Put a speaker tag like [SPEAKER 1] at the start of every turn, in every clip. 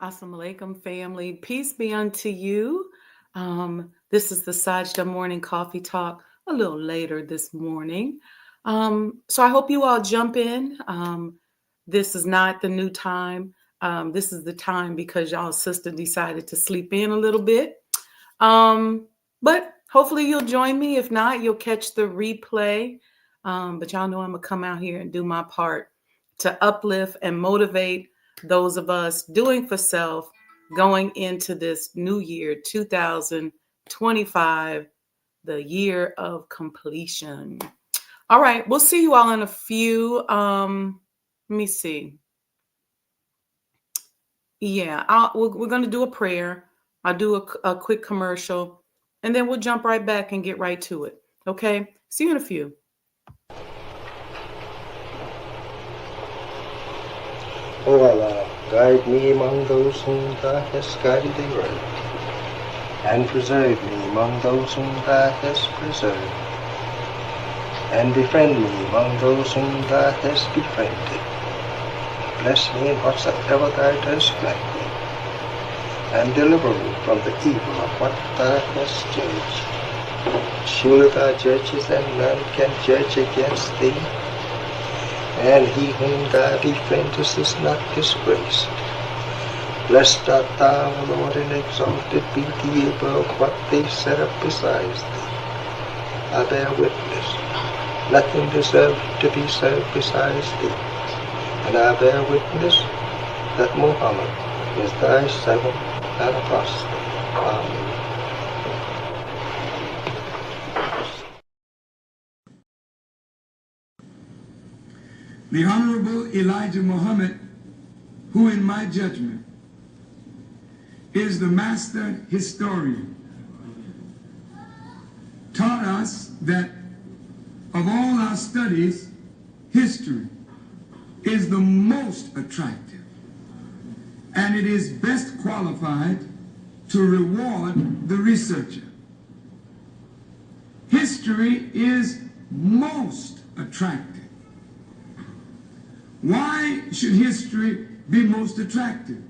[SPEAKER 1] Assalamu alaikum, family. Peace be unto you. This is the Sajdah morning coffee talk a little later this morning. So I hope you all jump in. This is not the new time. This is the time because y'all sister decided to sleep in a little bit. But hopefully you'll join me. If not, you'll catch the replay. But y'all know I'm going to come out here and do my part to uplift and motivate those of us doing for self going into this new year, 2025, the year of completion. All right, we'll see you all in a few. Let me see. Yeah, we're going to do a prayer. I'll do a quick commercial, and then we'll jump right back and get right to it. Okay, see you in a few.
[SPEAKER 2] O Allah, guide me among those whom Thou hast guided the right, and preserve me among those whom Thou hast preserved, and befriend me among those whom Thou hast befriended. Bless me in whatsoever Thou dost grant me, and deliver me from the evil of what Thou hast judged. Surely Thou judgest, and none can judge against Thee, and he whom Thou befriendest is not disgraced. Blessed art Thou, O Lord, and exalted be Thee above what they set up besides Thee. I bear witness, nothing deserves to be served besides Thee, and I bear witness that Muhammad is Thy servant and apostle. Amen.
[SPEAKER 3] The Honorable Elijah Muhammad, who in my judgment is the master historian, taught us that of all our studies, history is the most attractive, and it is best qualified to reward the researcher. History is most attractive. Why should history be most attractive?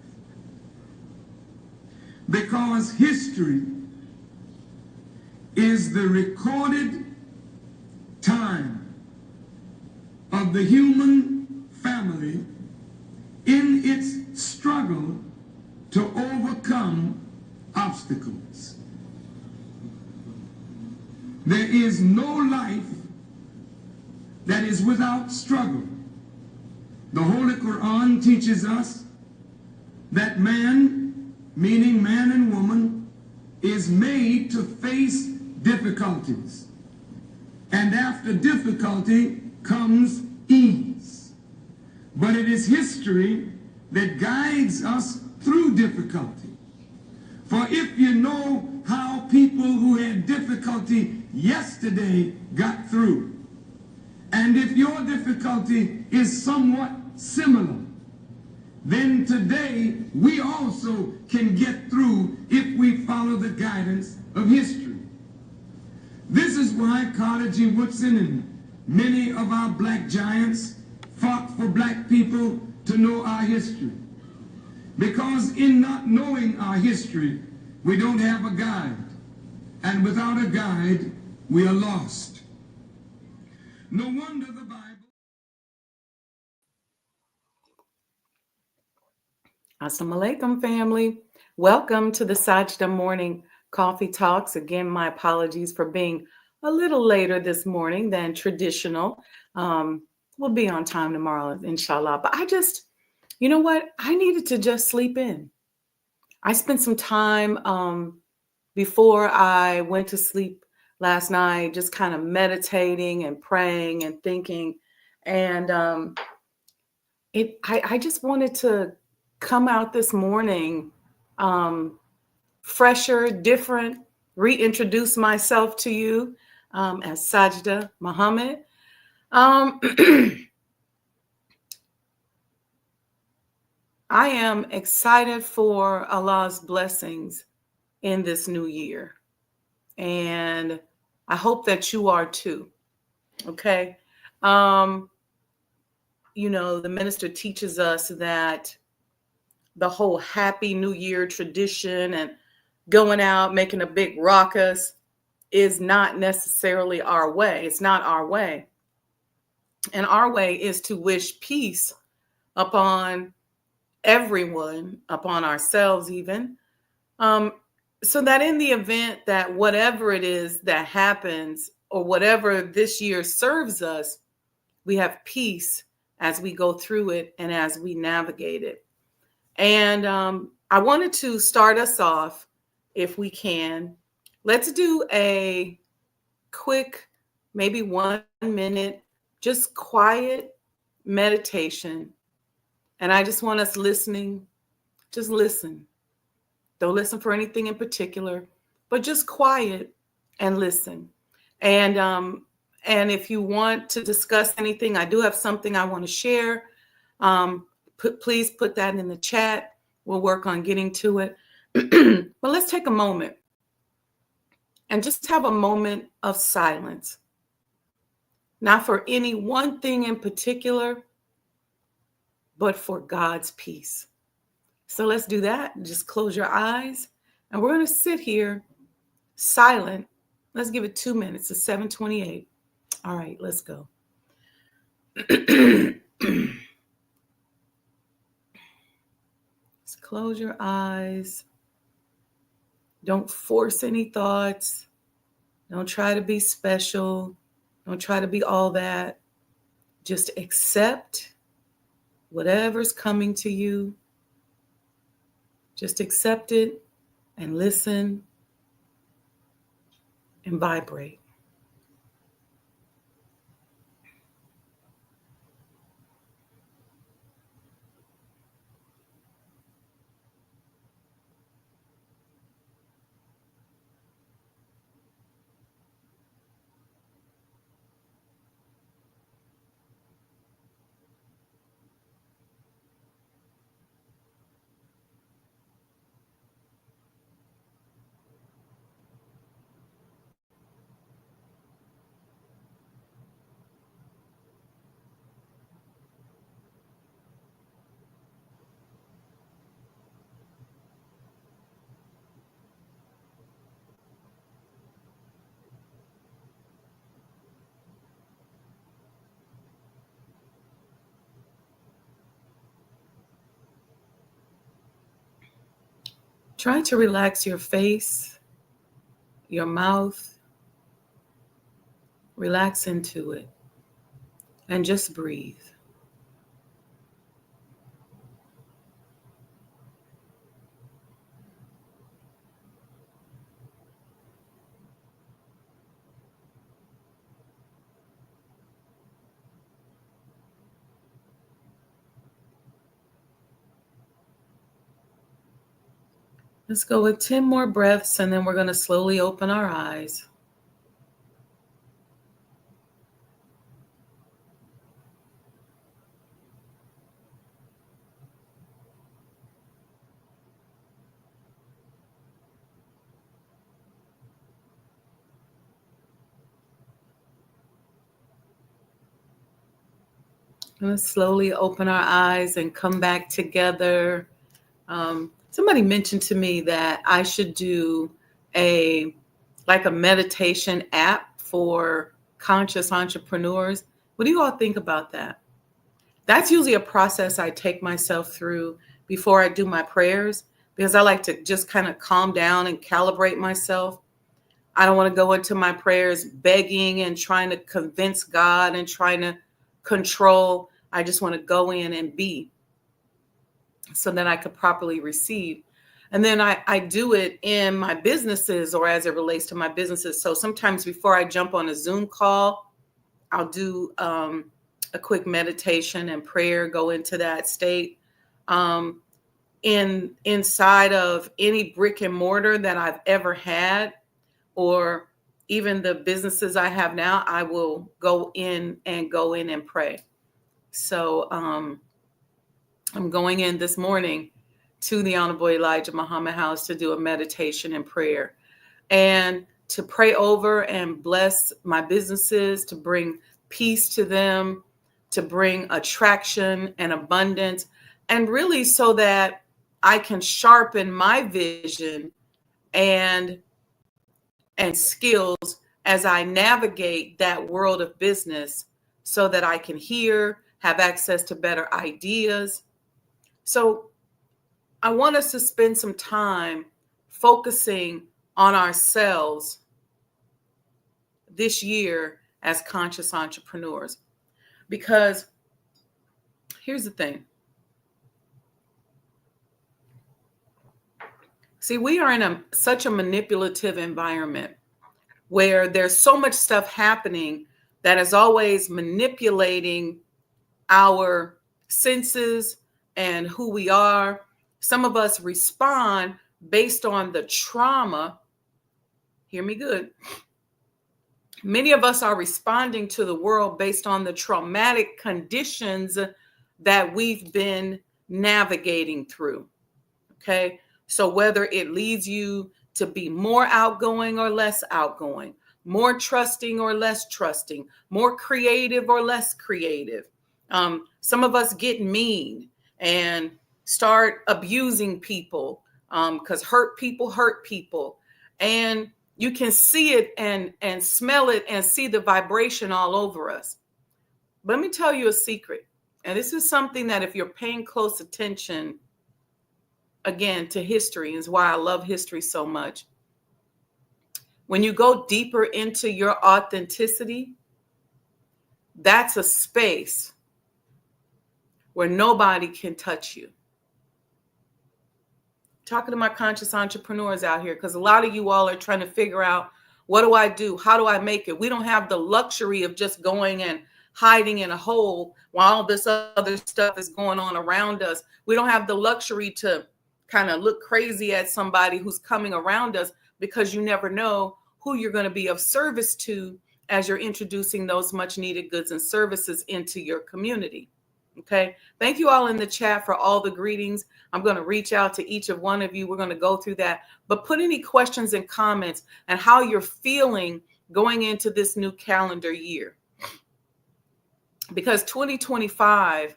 [SPEAKER 3] Because history is the recorded time of the human family in its struggle to overcome obstacles. There is no life that is without struggle. The Holy Quran teaches us that man, meaning man and woman, is made to face difficulties. And after difficulty comes ease. But it is history that guides us through difficulty. For if you know how people who had difficulty yesterday got through, and if your difficulty is somewhat similar, then today we also can get through if we follow the guidance of history. This is why Carter G. Woodson and many of our black giants fought for black people to know our history. Because in not knowing our history, we don't have a guide. And without a guide, we are lost. No wonder the Bible...
[SPEAKER 1] Assalamu alaikum, family. Welcome to the Sajdah morning coffee talks. Again, my apologies for being a little later this morning than traditional. We'll be on time tomorrow, inshallah. But you know what? I needed to just sleep in. I spent some time before I went to sleep last night, just kind of meditating and praying and thinking. And I just wanted to come out this morning fresher, different, reintroduce myself to you as Sajdah Muhammad. I am excited for Allah's blessings in this new year. And I hope that you are too. Okay. You know, the minister teaches us that the whole Happy New Year tradition and going out, making a big ruckus is not necessarily our way. It's not our way. And our way is to wish peace upon everyone, upon ourselves even, um, so that in the event that whatever it is that happens or whatever this year serves us, we have peace as we go through it and as we navigate it. And I wanted to start us off, if we can. Let's do a quick, maybe 1 minute, just quiet meditation. And I just want us listening. Just listen. Don't listen for anything in particular, but just quiet and listen. And if you want to discuss anything, I do have something I want to share. Please put that in the chat. We'll work on getting to it. But let's take a moment and just have a moment of silence. Not for any one thing in particular, but for God's peace. So let's do that. Just close your eyes. And we're going to sit here silent. Let's give it 2 minutes. It's 7:28. All right, let's go. Just close your eyes. Don't force any thoughts. Don't try to be special. Don't try to be all that. Just accept whatever's coming to you. Just accept it and listen and vibrate. Try to relax your face, your mouth. Relax into it and just breathe. Let's go with 10 more breaths, and then we're going to slowly open our eyes. Let's slowly open our eyes and come back together. Somebody mentioned to me that I should do a meditation app for conscious entrepreneurs. What do you all think about that? That's usually a process I take myself through before I do my prayers, because I like to just kind of calm down and calibrate myself. I don't want to go into my prayers begging and trying to convince God and trying to control. I just want to go in and be, so that I could properly receive. And then I do it in my businesses, or as it relates to my businesses. So sometimes before I jump on a Zoom call, I'll do a quick meditation and prayer, go into that state. Inside of any brick and mortar that I've ever had, or even the businesses I have now, I will go in and pray. So I'm going in this morning to the Honorable Elijah Muhammad House to do a meditation and prayer, and to pray over and bless my businesses, to bring peace to them, to bring attraction and abundance, and really so that I can sharpen my vision and skills as I navigate that world of business so that I can hear, have access to better ideas. So I want us to spend some time focusing on ourselves this year as conscious entrepreneurs. Because here's the thing. See, we are in such a manipulative environment where there's so much stuff happening that is always manipulating our senses and who we are. Some of us respond based on the trauma. Hear me good. Many of us are responding to the world based on the traumatic conditions that we've been navigating through. Okay. So whether it leads you to be more outgoing or less outgoing, more trusting or less trusting, more creative or less creative. Some of us get mean and start abusing people because hurt people. And you can see it and smell it and see the vibration all over us. Let me tell you a secret. And this is something that if you're paying close attention, again, to history, is why I love history so much. When you go deeper into your authenticity, that's a space where nobody can touch you. Talking to my conscious entrepreneurs out here, because a lot of you all are trying to figure out, what do I do? How do I make it? We don't have the luxury of just going and hiding in a hole while all this other stuff is going on around us. We don't have the luxury to kind of look crazy at somebody who's coming around us, because you never know who you're going to be of service to as you're introducing those much needed goods and services into your community. Okay. Thank you all in the chat for all the greetings. I'm going to reach out to each of one of you. We're going to go through that, but put any questions and comments and how you're feeling going into this new calendar year, because 2025,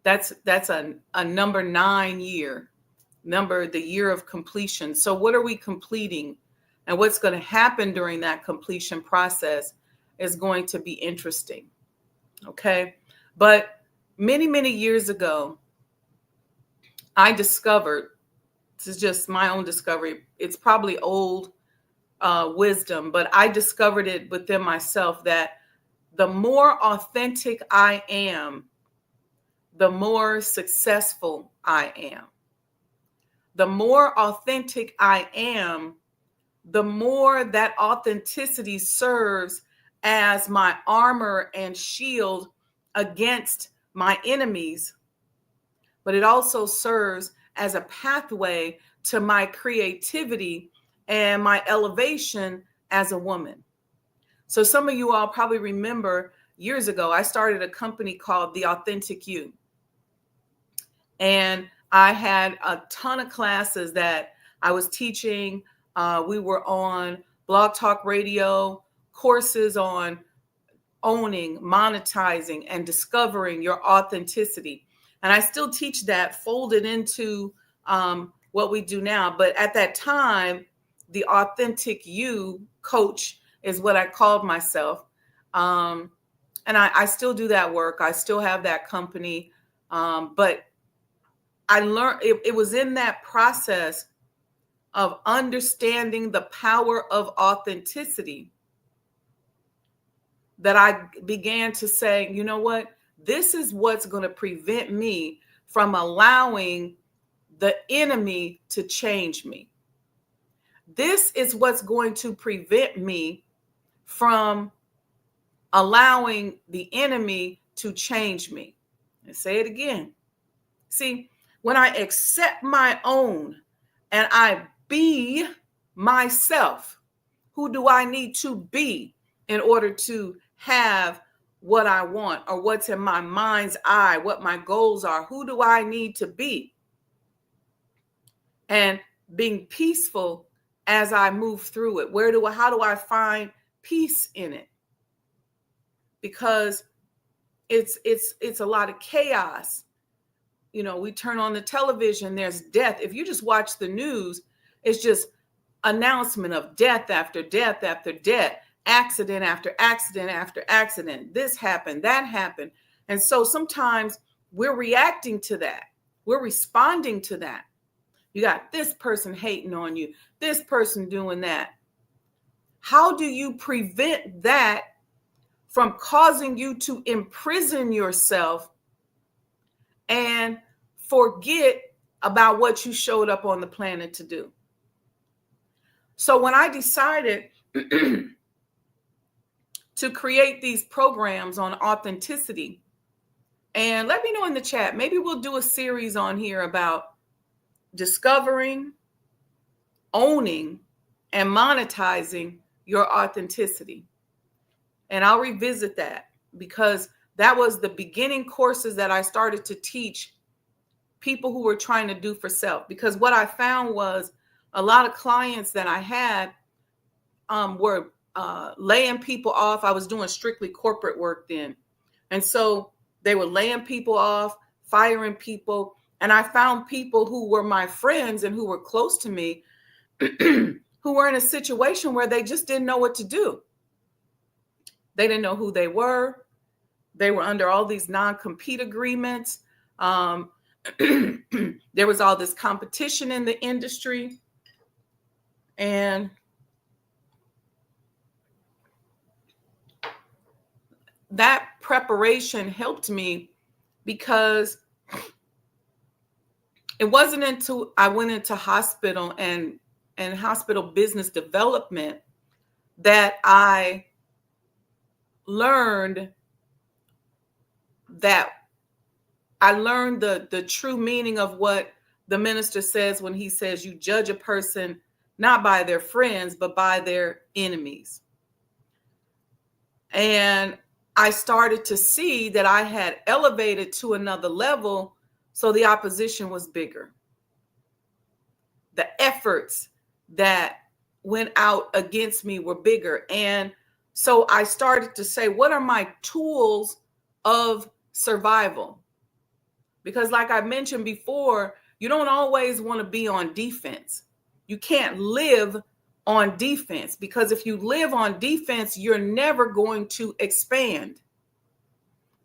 [SPEAKER 1] that's a number 9 year, the year of completion. So what are we completing, and what's going to happen during that completion process is going to be interesting. Okay. But many, many years ago, I discovered, this is just my own discovery, it's probably old wisdom, but I discovered it within myself, that the more authentic I am, the more successful I am. The more authentic I am, the more that authenticity serves as my armor and shield against my enemies, but it also serves as a pathway to my creativity and my elevation as a woman. So some of you all probably remember years ago, I started a company called The Authentic You. And I had a ton of classes that I was teaching. We were on Blog Talk Radio, courses on owning, monetizing, and discovering your authenticity. And I still teach that folded into what we do now. But at that time, the Authentic You coach is what I called myself. And I still do that work. I still have that company. But I learned, it was in that process of understanding the power of authenticity that I began to say, you know what, this is what's going to prevent me from allowing the enemy to change me. This is what's going to prevent me from allowing the enemy to change me. And say it again. See, when I accept my own and I be myself, who do I need to be in order to have what I want, or what's in my mind's eye, what my goals are? Who do I need to be? And being peaceful as I move through it. How do I find peace in it? Because it's a lot of chaos. we turn on the television, there's death. If you just watch the news, it's just announcement of death after death after death, accident after accident after accident. This happened, that happened. And so sometimes we're reacting to that. We're responding to that. You got this person hating on you, this person doing that. How do you prevent that from causing you to imprison yourself and forget about what you showed up on the planet to do? So when I decided to create these programs on authenticity, and let me know in the chat, maybe we'll do a series on here about discovering, owning, and monetizing your authenticity. And I'll revisit that, because that was the beginning courses that I started to teach people who were trying to do for self. Because what I found was a lot of clients that I had were laying people off. I was doing strictly corporate work then. And so they were laying people off, firing people. And I found people who were my friends and who were close to me who were in a situation where they just didn't know what to do. They didn't know who they were. They were under all these non-compete agreements. There was all this competition in the industry. And that preparation helped me, because it wasn't until I went into hospital and hospital business development that I learned the true meaning of what the minister says when he says you judge a person not by their friends, but by their enemies. And I started to see that I had elevated to another level, so the opposition was bigger. The efforts that went out against me were bigger. And so I started to say, what are my tools of survival? Because like I mentioned before, you don't always want to be on defense. You can't live on defense, because if you live on defense, you're never going to expand.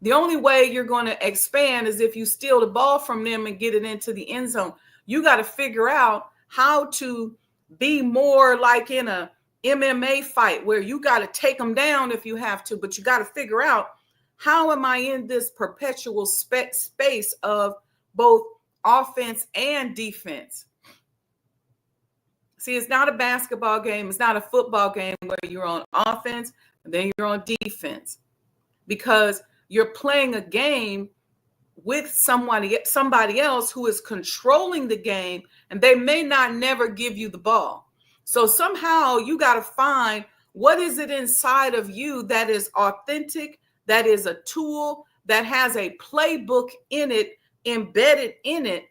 [SPEAKER 1] The only way you're going to expand is if you steal the ball from them and get it into the end zone. You got to figure out how to be more like in a MMA fight where you got to take them down if you have to, but you got to figure out, how am I in this perpetual space of both offense and defense? See, it's not a basketball game. It's not a football game where you're on offense and then you're on defense, because you're playing a game with somebody else who is controlling the game, and they may not never give you the ball. So somehow you got to find, what is it inside of you that is authentic, that is a tool, that has a playbook in it, embedded in it,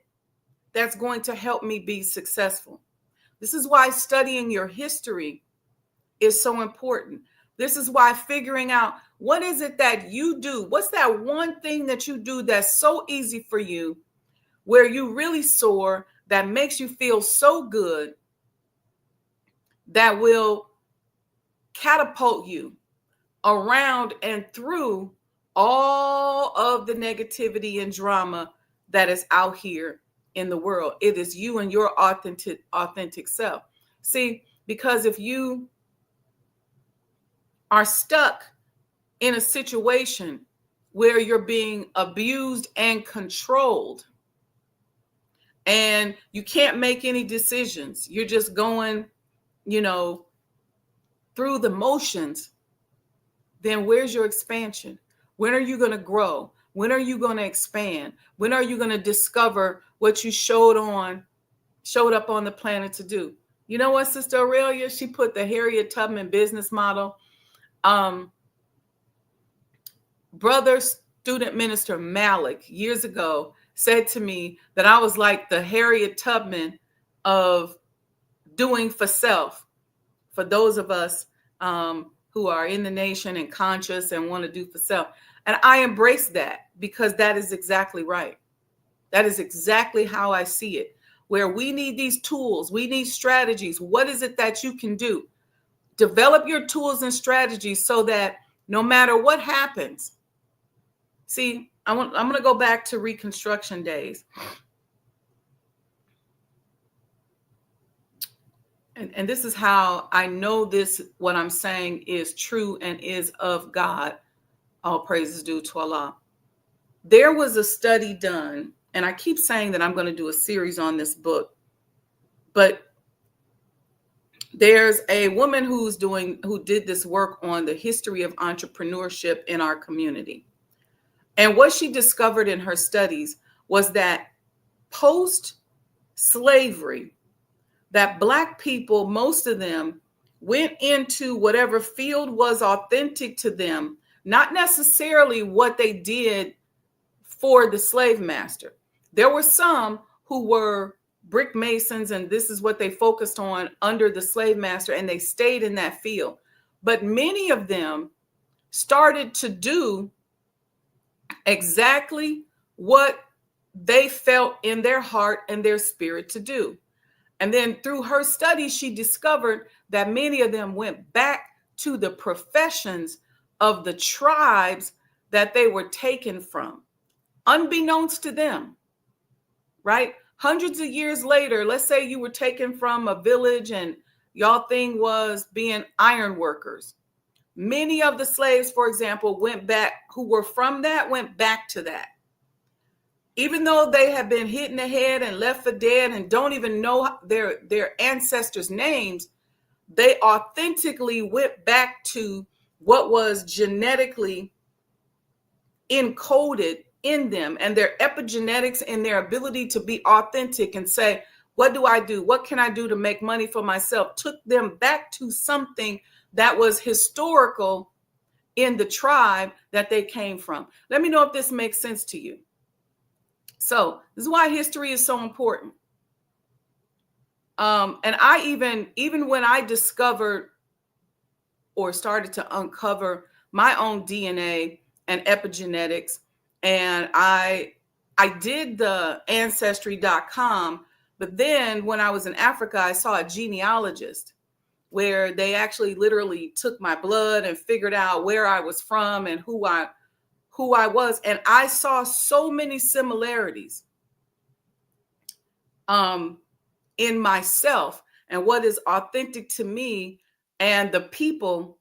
[SPEAKER 1] that's going to help me be successful. This is why studying your history is so important. This is why figuring out, what is it that you do? What's that one thing that you do that's so easy for you, where you really soar, that makes you feel so good, that will catapult you around and through all of the negativity and drama that is out here in the world. It is you and your authentic self. See, because if you are stuck in a situation where you're being abused and controlled, and you can't make any decisions, you're just going, through the motions, then where's your expansion? When are you going to grow? When are you going to expand? When are you going to discover what you showed up on the planet to do? You know what, Sister Aurelia? She put the Harriet Tubman business model. Brother student minister Malik years ago said to me that I was like the Harriet Tubman of doing for self, for those of us who are in the nation and conscious and want to do for self. And I embrace that, because that is exactly right. That is exactly how I see it. Where we need these tools, we need strategies. What is it that you can do? Develop your tools and strategies so that no matter what happens. See, I'm going to go back to Reconstruction days. And this is how I know this, what I'm saying is true and is of God. All praises due to Allah. There was a study done, and I keep saying that I'm going to do a series on this book, but there's a woman who did this work on the history of entrepreneurship in our community. And what she discovered in her studies was that post-slavery, that Black people, most of them, went into whatever field was authentic to them, not necessarily what they did for the slave master. There were some who were brick masons, and this is what they focused on under the slave master, and they stayed in that field. But many of them started to do exactly what they felt in their heart and their spirit to do. And then through her study, she discovered that many of them went back to the professions of the tribes that they were taken from, unbeknownst to them, right? Hundreds of years later, let's say you were taken from a village and y'all thing was being iron workers. Many of the slaves, for example, went back, who were from that, went back to that. Even though they have been hit in the head and left for dead and don't even know their ancestors' names, they authentically went back to what was genetically encoded in them, and their epigenetics and their ability to be authentic and say, what do I do? What can I do to make money for myself? Took them back to something that was historical in the tribe that they came from. Let me know if this makes sense to you. So this is why history is so important. And I even when I discovered or started to uncover my own DNA and epigenetics, and I did the ancestry.com, but then when I was in Africa, I saw a genealogist where they actually literally took my blood and figured out where I was from and who I was. And I saw so many similarities in myself and what is authentic to me and the people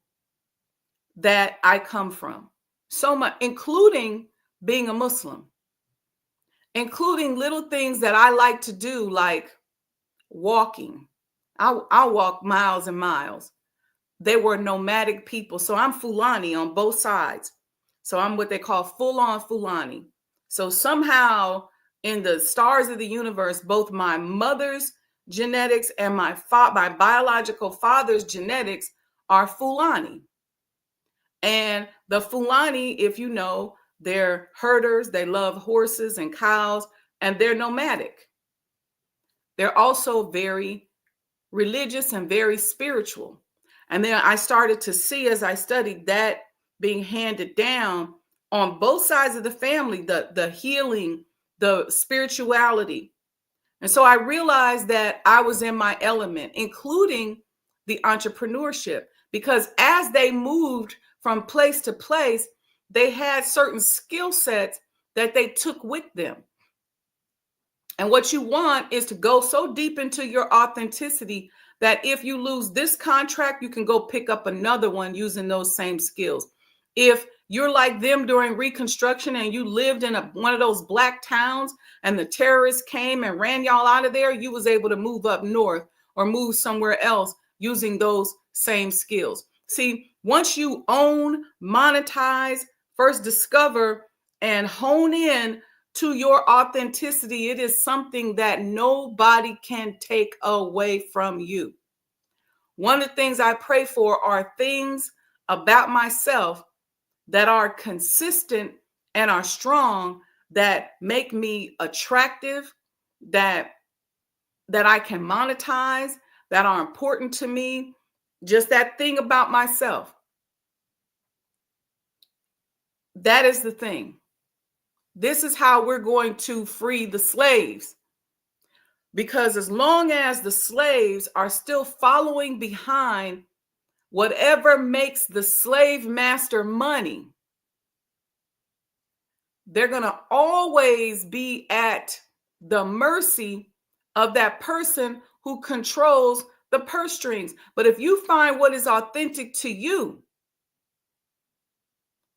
[SPEAKER 1] that I come from. So much, including being a Muslim, including little things that I like to do, like walking. I'll walk miles and miles. They were nomadic people. So I'm Fulani on both sides. So I'm what they call full-on Fulani. So somehow in the stars of the universe, both my mother's genetics and my biological father's genetics are Fulani. And the Fulani, if you know, they're herders, they love horses and cows, and they're nomadic. They're also very religious and very spiritual. And then I started to see, as I studied, that being handed down on both sides of the family, the healing, the spirituality. And so I realized that I was in my element, including the entrepreneurship, because as they moved from place to place, they had certain skill sets that they took with them. And what you want is to go so deep into your authenticity that if you lose this contract, you can go pick up another one using those same skills. If you're like them during Reconstruction and you lived in one of those black towns and the terrorists came and ran y'all out of there, you was able to move up north or move somewhere else using those same skills. See, once you own, monetize, first discover, and hone in to your authenticity, it is something that nobody can take away from you. One of the things I pray for are things about myself that are consistent and are strong, that make me attractive, that I can monetize, that are important to me. Just that thing about myself. That is the thing. This is how we're going to free the slaves. Because as long as the slaves are still following behind whatever makes the slave master money, they're going to always be at the mercy of that person who controls the purse strings. But if you find what is authentic to you,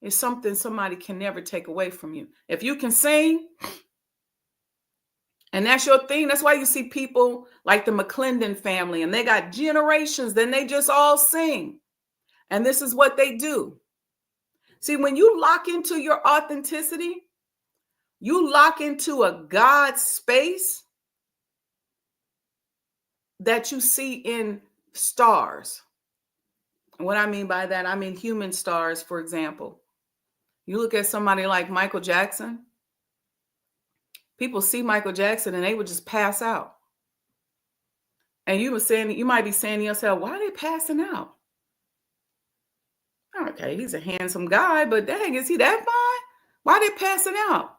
[SPEAKER 1] it's something somebody can never take away from you. If you can sing, and that's your thing, that's why you see people like the McClendon family, and they got generations, then they just all sing. And this is what they do. See, when you lock into your authenticity, you lock into a God space that you see in stars. And what I mean by that, I mean human stars, for example. You look at somebody like Michael Jackson, people see Michael Jackson and they would just pass out. And you might be saying to yourself, why are they passing out? Okay, he's a handsome guy, but dang, is he that fine? Why are they passing out?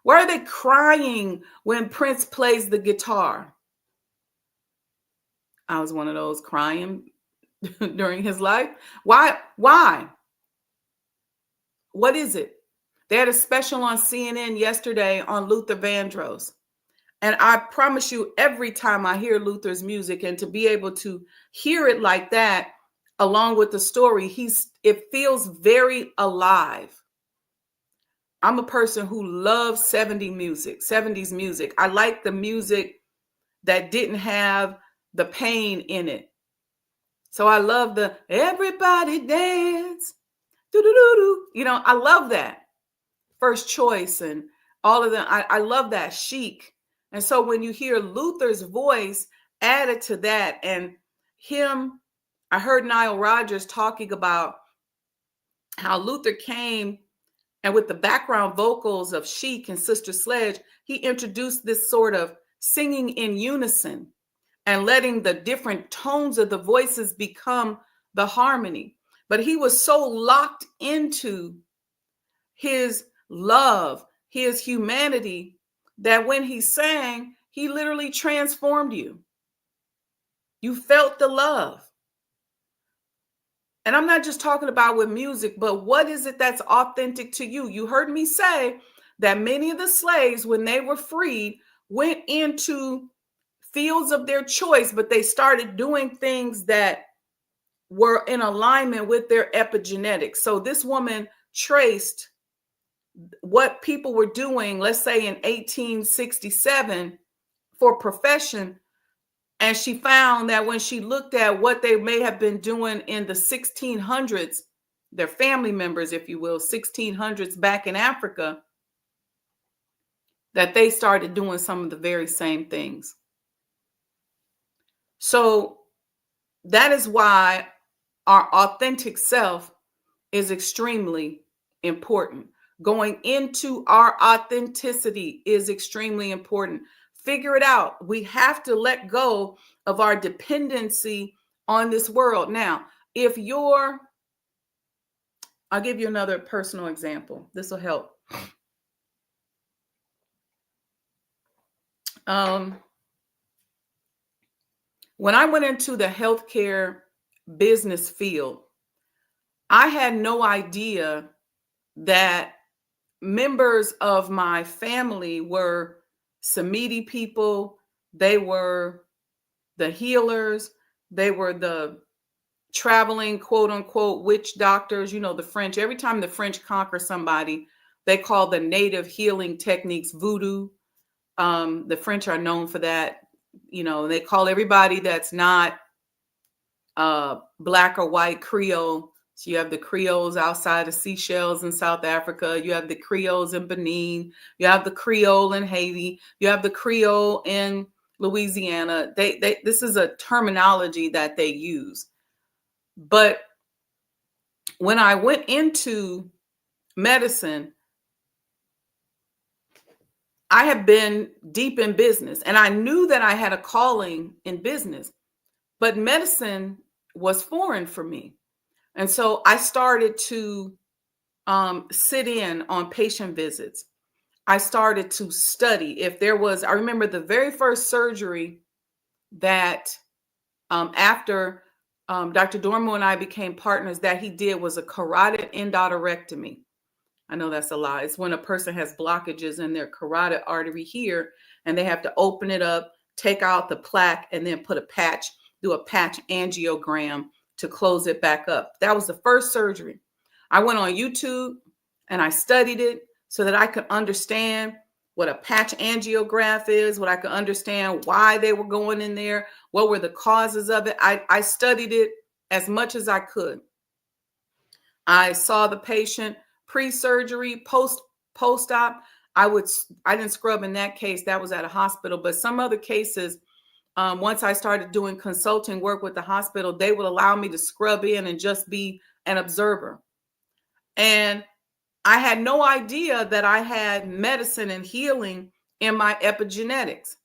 [SPEAKER 1] Why are they crying when Prince plays the guitar? I was one of those crying during his life. Why? What is it? They had a special on CNN yesterday on Luther Vandross. And I promise you, every time I hear Luther's music, and to be able to hear it like that, along with the story, it feels very alive. I'm a person who loves 70s music. I like the music that didn't have the pain in it. So I love the everybody dance. Do-do-do-do. You know, I love that. First Choice and all of them. I love that. Chic. And so when you hear Luther's voice added to that, and him, I heard Nile Rodgers talking about how Luther came, and with the background vocals of Chic and Sister Sledge, he introduced this sort of singing in unison and letting the different tones of the voices become the harmony. But he was so locked into his love, his humanity, that when he sang, he literally transformed you. You felt the love. And I'm not just talking about with music, but what is it that's authentic to you? You heard me say that many of the slaves, when they were freed, went into fields of their choice, but they started doing things that were in alignment with their epigenetics. So this woman traced what people were doing, let's say in 1867 for profession. And she found that when she looked at what they may have been doing in the 1600s, their family members, if you will, 1600s back in Africa, that they started doing some of the very same things. So that is why our authentic self is extremely important. Going into our authenticity is extremely important. Figure it out. We have to let go of our dependency on this world. Now, I'll give you another personal example. This will help. When I went into the healthcare business field, I had no idea that members of my family were Samiti people. They were the healers. They were the traveling, quote unquote, witch doctors. You know, the French, every time the French conquer somebody, they call the native healing techniques voodoo. The French are known for that. You know, they call everybody that's not black or white Creole. So you have the Creoles outside of Seychelles in South Africa. You have the Creoles in Benin. You have the Creole in Haiti. You have the Creole in Louisiana. This is a terminology that they use. But when I went into medicine, I have been deep in business, and I knew that I had a calling in business, but medicine was foreign for me. And so I started to sit in on patient visits. I started to study. If there was, I remember the very first surgery that after Dr. Dormo and I became partners that he did was a carotid endarterectomy. I know that's a lie. It's when a person has blockages in their carotid artery here, and they have to open it up, take out the plaque, and then put a patch, do a patch angiogram to close it back up. That was the first surgery. I went on YouTube and I studied it so that I could understand what a patch angiograph is, what I could understand why they were going in there, what were the causes of it. I studied it as much as I could. I saw the patient pre-surgery, post-op. I didn't scrub in that case. That was at a hospital. But some other cases, once I started doing consulting work with the hospital, they would allow me to scrub in and just be an observer. And I had no idea that I had medicine and healing in my epigenetics.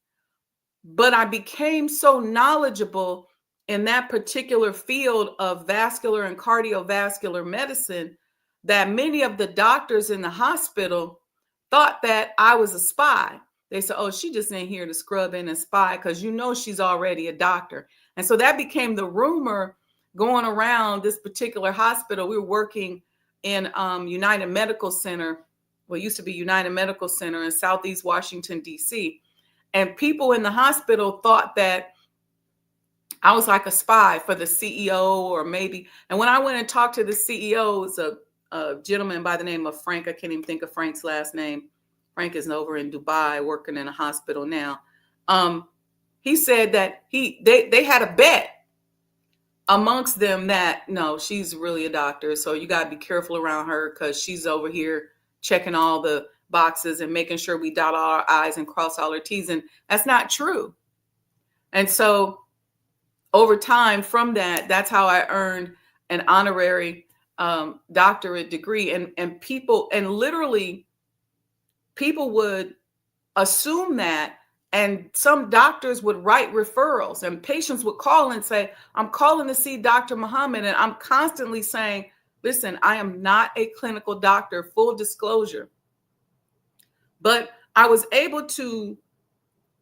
[SPEAKER 1] But I became so knowledgeable in that particular field of vascular and cardiovascular medicine that many of the doctors in the hospital thought that I was a spy. They said, oh, she just ain't here to scrub in and spy because she's already a doctor. And so that became the rumor going around this particular hospital. We were working in United Medical Center, what used to be United Medical Center in Southeast Washington, D.C., and people in the hospital thought that I was like a spy for the CEO or maybe. And when I went and talked to the CEO, it was a gentleman by the name of Frank. I can't even think of Frank's last name. Frank is over in Dubai working in a hospital now. He said that they had a bet amongst them that, no, she's really a doctor. So you got to be careful around her because she's over here checking all the boxes and making sure we dot all our I's and cross all our T's. And that's not true. And so over time from that's how I earned an honorary doctorate degree. And people, and literally people would assume that, and some doctors would write referrals and patients would call and say, I'm calling to see Dr. Muhammad. And I'm constantly saying, listen, I am not a clinical doctor, full disclosure. But I was able to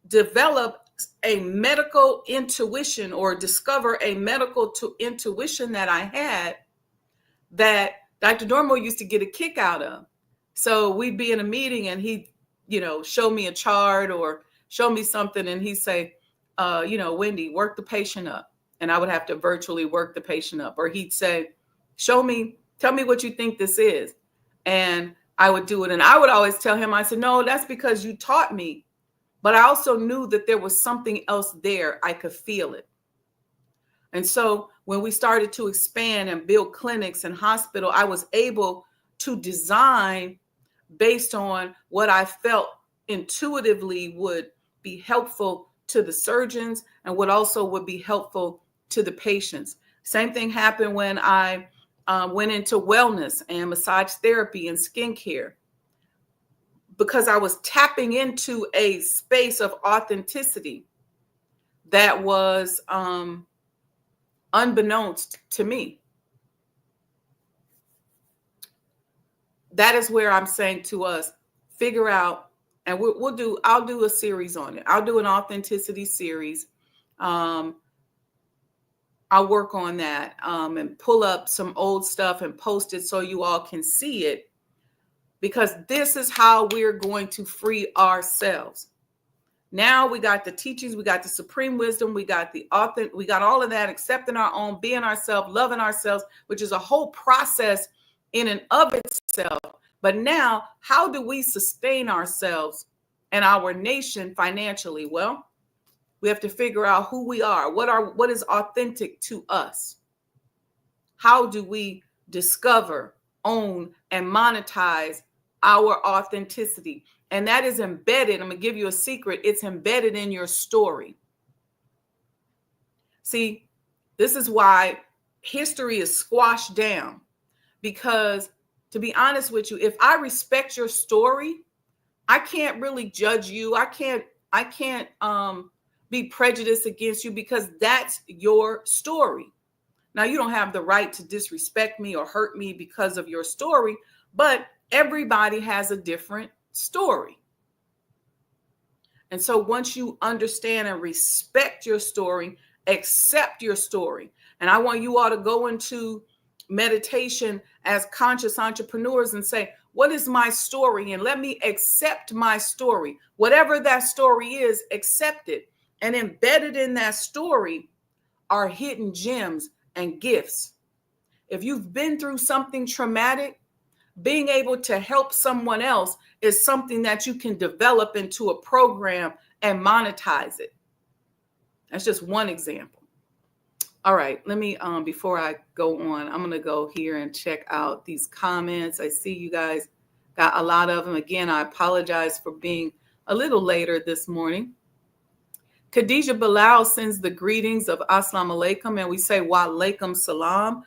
[SPEAKER 1] develop a medical intuition or discover a medical intuition that I had that Dr. Dormo used to get a kick out of. So we'd be in a meeting and he'd, show me a chart or show me something. And he'd say, Wendy, work the patient up. And I would have to virtually work the patient up. Or he'd say, tell me what you think this is. And I would do it. And I would always tell him, I said, no, that's because you taught me. But I also knew that there was something else there. I could feel it. And so when we started to expand and build clinics and hospital, I was able to design based on what I felt intuitively would be helpful to the surgeons and what also would be helpful to the patients. Same thing happened when I went into wellness and massage therapy and skincare, because I was tapping into a space of authenticity that was unbeknownst to me. That is where I'm saying to us, figure out, and I'll do a series on it. I'll do an authenticity series. I'll work on that and pull up some old stuff and post it so you all can see it, because this is how we're going to free ourselves. Now we got the teachings, we got the supreme wisdom, we got we got all of that, accepting our own, being ourselves, loving ourselves, which is a whole process in and of itself. But now, how do we sustain ourselves and our nation financially? Well, we have to figure out who we are. What is authentic to us? How do we discover, own, and monetize our authenticity? And that is embedded. I'm going to give you a secret. It's embedded in your story. See, this is why history is squashed down, because to be honest with you, if I respect your story, I can't really judge you. I can't be prejudiced against you, because that's your story. Now, you don't have the right to disrespect me or hurt me because of your story, But everybody has a different story. And so once you understand and respect your story, accept your story. And I want you all to go into meditation as conscious entrepreneurs and say, what is my story? And let me accept my story. Whatever that story is, accept it. And embedded in that story are hidden gems and gifts. If you've been through something traumatic, being able to help someone else is something that you can develop into a program and monetize it. That's just one example. All right, let me, before I go on, I'm going to go here and check out these comments. I see you guys got a lot of them. Again, I apologize for being a little later this morning. Khadija Bilal sends the greetings of Assalamu alaikum, and we say wa alaikum salam.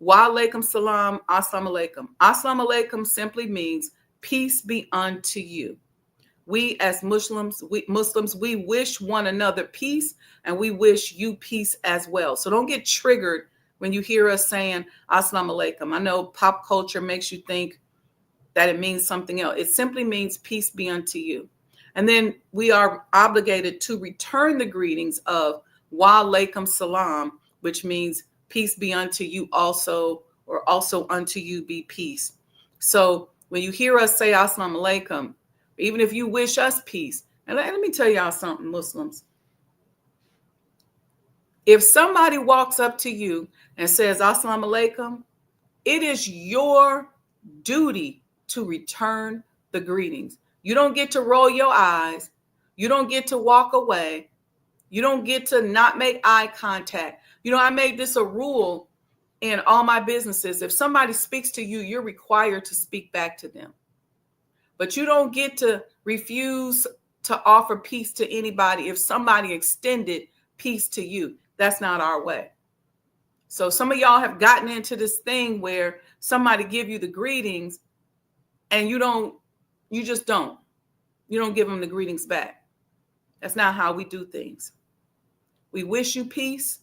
[SPEAKER 1] Wa alaikum salam, assalamu alaikum. Assalamu alaikum simply means peace be unto you. We as Muslims, we wish one another peace, and we wish you peace as well. So don't get triggered when you hear us saying assalamu alaikum. I know pop culture makes you think that it means something else. It simply means peace be unto you. And then we are obligated to return the greetings of wa alaikum salam, which means peace be unto you also, or also unto you be peace. So when you hear us say assalamu alaikum, even if you wish us peace, and let me tell y'all something, Muslims. If somebody walks up to you and says assalamu alaikum, it is your duty to return the greetings. You don't get to roll your eyes. You don't get to walk away. You don't get to not make eye contact. You know, I made this a rule in all my businesses. If somebody speaks to you, you're required to speak back to them. But you don't get to refuse to offer peace to anybody if somebody extended peace to you. That's not our way. So some of y'all have gotten into this thing where somebody give you the greetings and you just don't give them the greetings back. That's not how we do things. We wish you peace,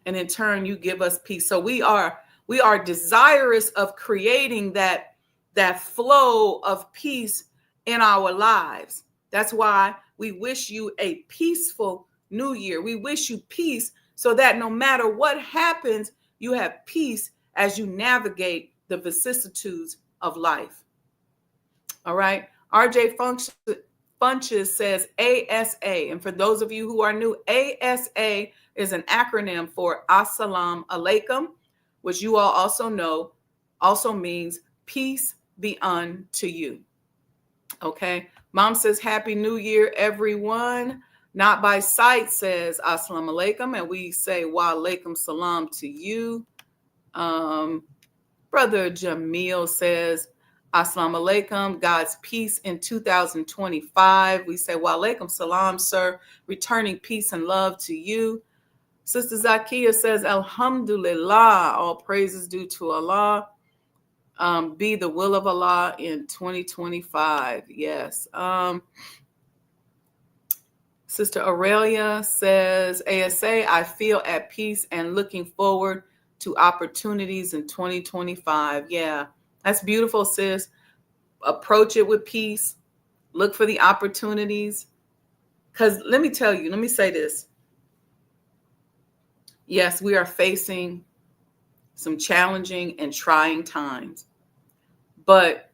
[SPEAKER 1] and in turn you give us peace. So we are desirous of creating that flow of peace in our lives. That's why we wish you a peaceful new year. We wish you peace so that no matter what happens, you have peace as you navigate the vicissitudes of life. All right. RJ Funches says ASA. And for those of you who are new, ASA is an acronym for Assalamu alaikum, which you all also know also means peace be unto you. Okay. Mom says, Happy New Year, everyone. Not by sight says Assalamu alaikum. And we say wa alaikum salam to you. Brother Jamil says, Assalamu alaikum, God's peace in 2025. We say, wa alaikum salam, sir. Returning peace and love to you. Sister Zakia says, Alhamdulillah, all praises due to Allah. Be the will of Allah in 2025. Yes. Sister Aurelia says, ASA, I feel at peace and looking forward to opportunities in 2025. Yeah, that's beautiful, sis. Approach it with peace. Look for the opportunities. Because let me say this. Yes, we are facing some challenging and trying times. But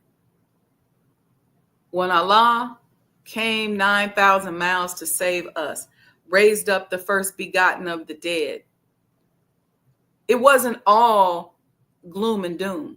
[SPEAKER 1] when Allah came 9,000 miles to save us, raised up the first begotten of the dead, it wasn't all gloom and doom.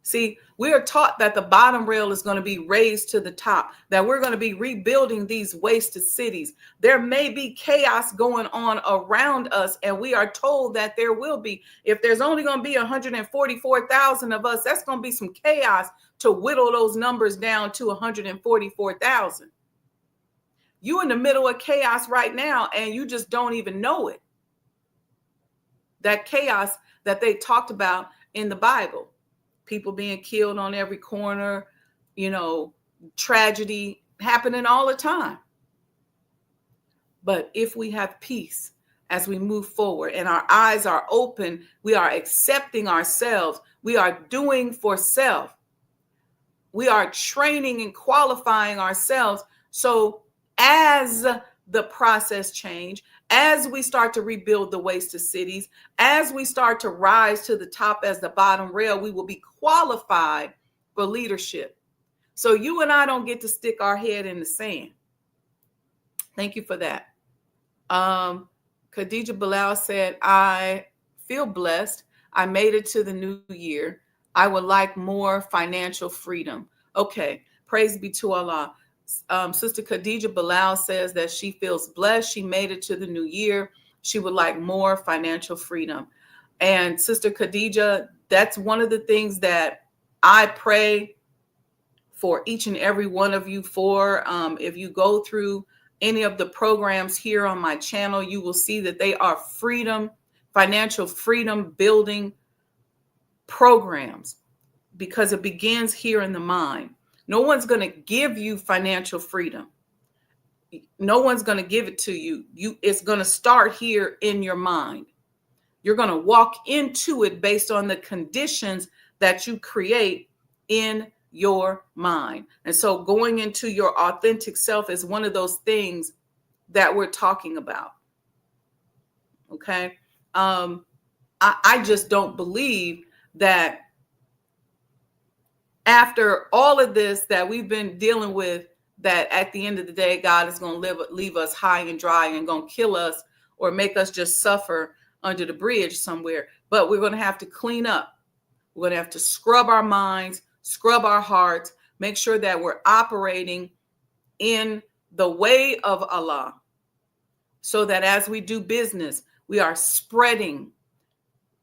[SPEAKER 1] See, we are taught that the bottom rail is going to be raised to the top, that we're going to be rebuilding these wasted cities. There may be chaos going on around us, and we are told that there will be. If there's only going to be 144,000 of us, that's going to be some chaos to whittle those numbers down to 144,000. You in the middle of chaos right now, and you just don't even know it. That chaos that they talked about in the Bible. People being killed on every corner, tragedy happening all the time. But if we have peace, as we move forward and our eyes are open. We are accepting ourselves. We are doing for self. We are training and qualifying ourselves. So as the process change, as we start to rebuild the wasted cities, as we start to rise to the top as the bottom rail, we will be qualified for leadership. So you and I don't get to stick our head in the sand. Thank you for that. Khadija Bilal said, I feel blessed. I made it to the new year. I would like more financial freedom. Okay, praise be to Allah. Sister Khadija Bilal says that she feels blessed. She made it to the new year. She would like more financial freedom. And Sister Khadija, that's one of the things that I pray for each and every one of you for. If you go through any of the programs here on my channel, you will see that they are financial freedom building programs, because it begins here in the mind. No one's going to give you financial freedom. No one's going to give it to you. It's going to start here in your mind. You're going to walk into it based on the conditions that you create in your mind. And so going into your authentic self is one of those things that we're talking about. Okay. I just don't believe that after all of this that we've been dealing with, that at the end of the day, God is going to leave us high and dry and going to kill us or make us just suffer under the bridge somewhere. But we're going to have to clean up. We're going to have to scrub our minds, scrub our hearts, make sure that we're operating in the way of Allah, so that as we do business, we are spreading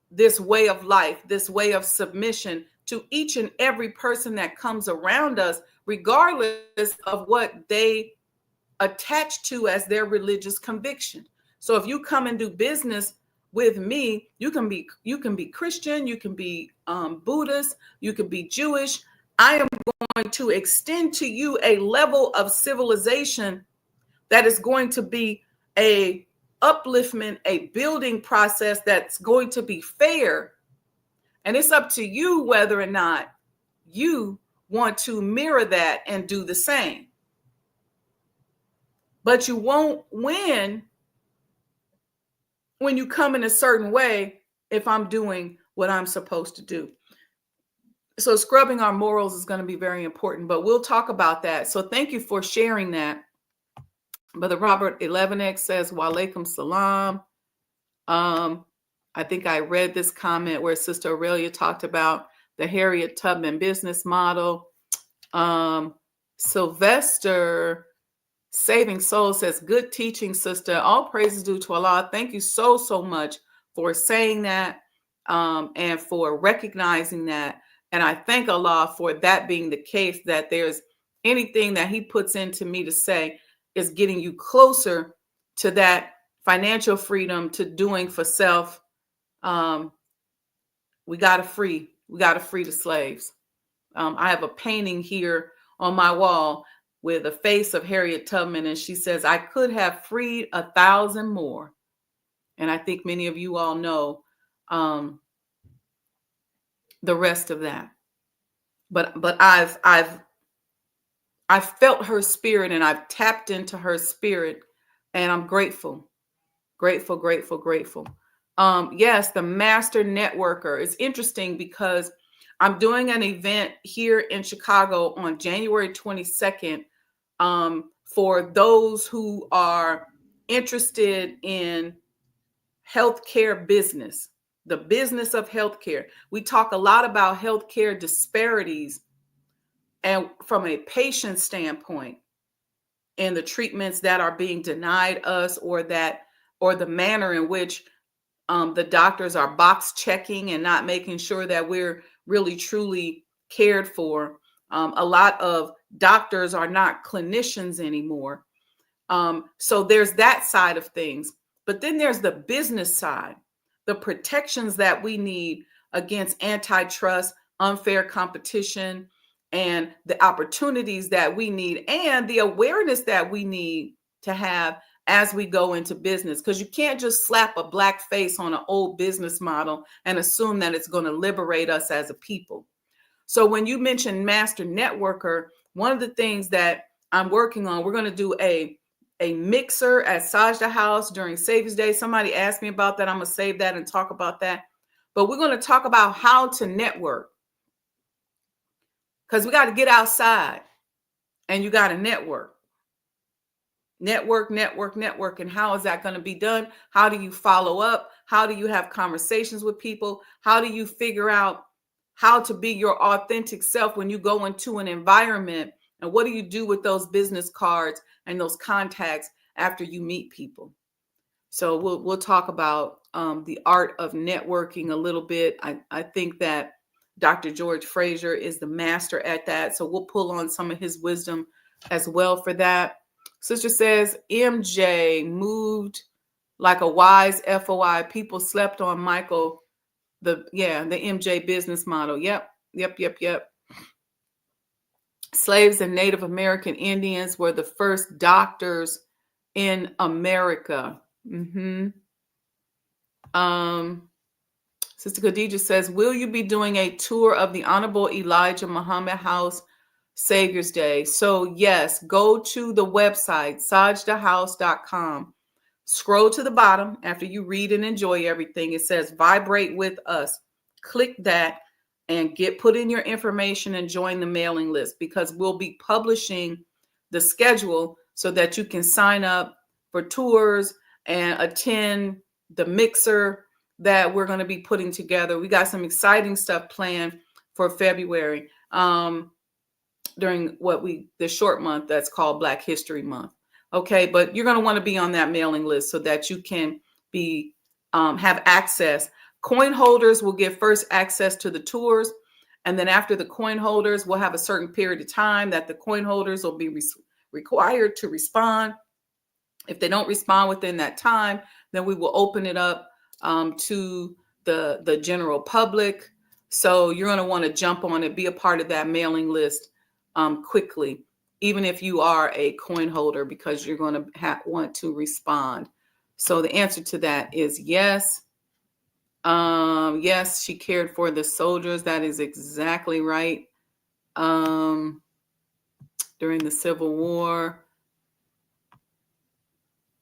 [SPEAKER 1] this way of life, this way of submission to each and every person that comes around us, regardless of what they attach to as their religious conviction. So if you come and do business with me, you can be Christian, you can be Buddhist, you can be Jewish. I am going to extend to you a level of civilization that is going to be a upliftment, a building process that's going to be fair. And it's up to you whether or not you want to mirror that and do the same. But you won't win when you come in a certain way if I'm doing what I'm supposed to do. So scrubbing our morals is going to be very important, but we'll talk about that. So thank you for sharing that. Brother Robert 11X says, Walaikum salam. I think I read this comment where Sister Aurelia talked about the Harriet Tubman business model. Sylvester Saving Soul says, good teaching, sister. All praises due to Allah. Thank you so, so much for saying that and for recognizing that. And I thank Allah for that being the case, that there's anything that he puts into me to say is getting you closer to that financial freedom, to doing for self. We got to free the slaves. I have a painting here on my wall with a face of Harriet Tubman, and she says, I could have freed 1,000 more. And I think many of you all know the rest of that. But I've felt her spirit, and I've tapped into her spirit, and I'm grateful. Yes, the master networker. It's interesting because I'm doing an event here in Chicago on January 22nd for those who are interested in healthcare business, the business of healthcare. We talk a lot about healthcare disparities and from a patient standpoint, and the treatments that are being denied us, or the manner in which the doctors are box checking and not making sure that we're really truly cared for. A lot of doctors are not clinicians anymore. So there's that side of things. But then there's the business side, the protections that we need against antitrust, unfair competition, and the opportunities that we need, and the awareness that we need to have as we go into business, because you can't just slap a black face on an old business model and assume that it's going to liberate us as a people. So when you mention master networker, one of the things that I'm working on, we're going to do a mixer at Sajdah House during Savior's Day. Somebody asked me about that. I'm going to save that and talk about that. But we're going to talk about how to network, because we got to get outside and you got to network. Network. And how is that going to be done? How do you follow up? How do you have conversations with people? How do you figure out how to be your authentic self when you go into an environment? And what do you do with those business cards and those contacts after you meet people? So we'll talk about the art of networking a little bit. I think that Dr. George Fraser is the master at that. So we'll pull on some of his wisdom as well for that. Sister says, MJ moved like a wise FOI. People slept on Michael, the MJ business model. Yep. Slaves and Native American Indians were the first doctors in America. Sister Khadija says, will you be doing a tour of the Honorable Elijah Muhammad House Savior's Day? So yes, go to the website, sajdahhouse.com. Scroll to the bottom after you read and enjoy everything. It says vibrate with us. Click that and put in your information and join the mailing list, because we'll be publishing the schedule so that you can sign up for tours and attend the mixer that we're going to be putting together. We got some exciting stuff planned for February during the short month that's called Black History Month. Okay, but you're going to want to be on that mailing list so that you can be have access. Coin holders will get first access to the tours, and then after the coin holders, we'll have a certain period of time that the coin holders will be required to respond. If they don't respond within that time, then we will open it up to the general public. So you're going to want to jump on it, be a part of that mailing list quickly, even if you are a coin holder, because you're going to want to respond. So the answer to that is yes. Yes, she cared for the soldiers. That is exactly right. During the Civil War.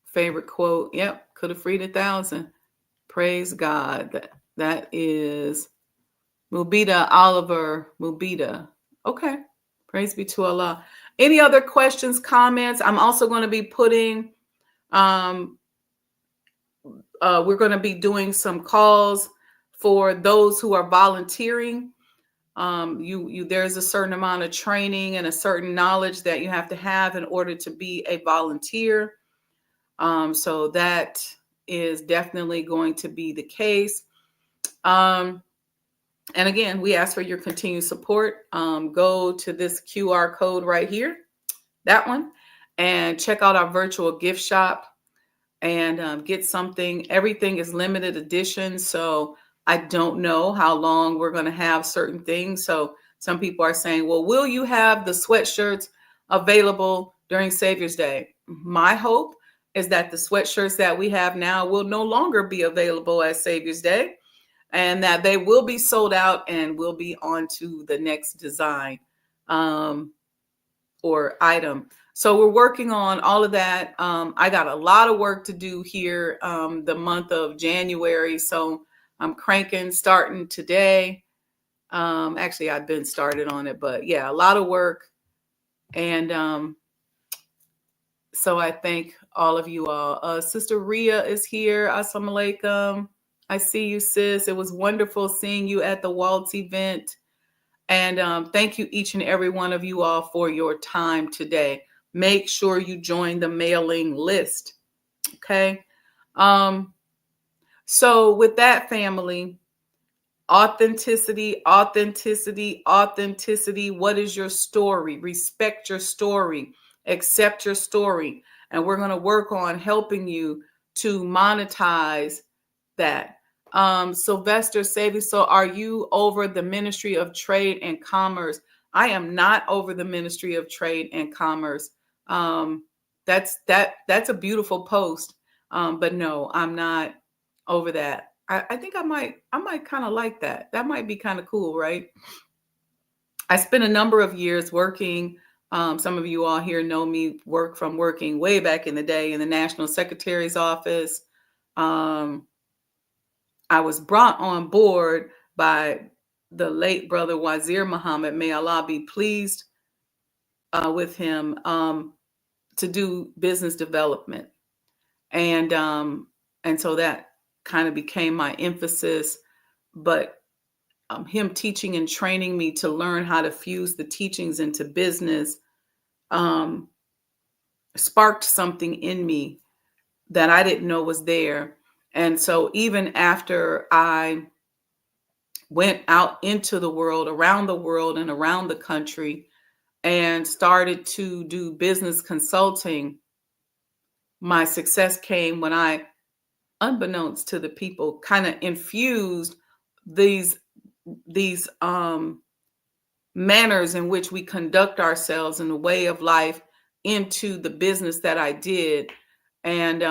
[SPEAKER 1] Favorite quote. Yep. Could have freed 1,000. Praise God. That is Mubida Oliver Mubida. Okay. Praise be to Allah. Any other questions, comments? I'm also going to be putting, we're going to be doing some calls for those who are volunteering. There's a certain amount of training and a certain knowledge that you have to have in order to be a volunteer. So that is definitely going to be the case. And again, we ask for your continued support. Go to this QR code right here, that one, and check out our virtual gift shop and get something. Everything is limited edition, so I don't know how long we're going to have certain things. So some people are saying, well, will you have the sweatshirts available during Savior's Day? My hope is that the sweatshirts that we have now will no longer be available at Savior's Day, and that they will be sold out and will be on to the next design or item. So we're working on all of that. I got a lot of work to do here the month of January. So I'm starting today. Actually, I've been started on it, but yeah, a lot of work. And so I thank all of you all. Sister Ria is here. Assalamu alaikum. I see you, sis. It was wonderful seeing you at the Waltz event. And thank you, each and every one of you all, for your time today. Make sure you join the mailing list. Okay. So with that, family, authenticity. What is your story? Respect your story. Accept your story. And we're going to work on helping you to monetize that. Sylvester Savy, so are you over the Ministry of Trade and Commerce? I am not over the Ministry of Trade and Commerce. That that's a beautiful post. But no, I'm not over that. I think I might kind of like that. That might be kind of cool, right? I spent a number of years working. Some of you all here know me working way back in the day in the National Secretary's office. Um, I was brought on board by the late brother Wazir Muhammad. May Allah be pleased with him, to do business development, and so that kind of became my emphasis. But him teaching and training me to learn how to fuse the teachings into business um, sparked something in me that I didn't know was there. And so even after I went out into the world, around the world and around the country, and started to do business consulting, my success came when I, unbeknownst to the people, kind of infused these these manners in which we conduct ourselves in the way of life into the business that I did. And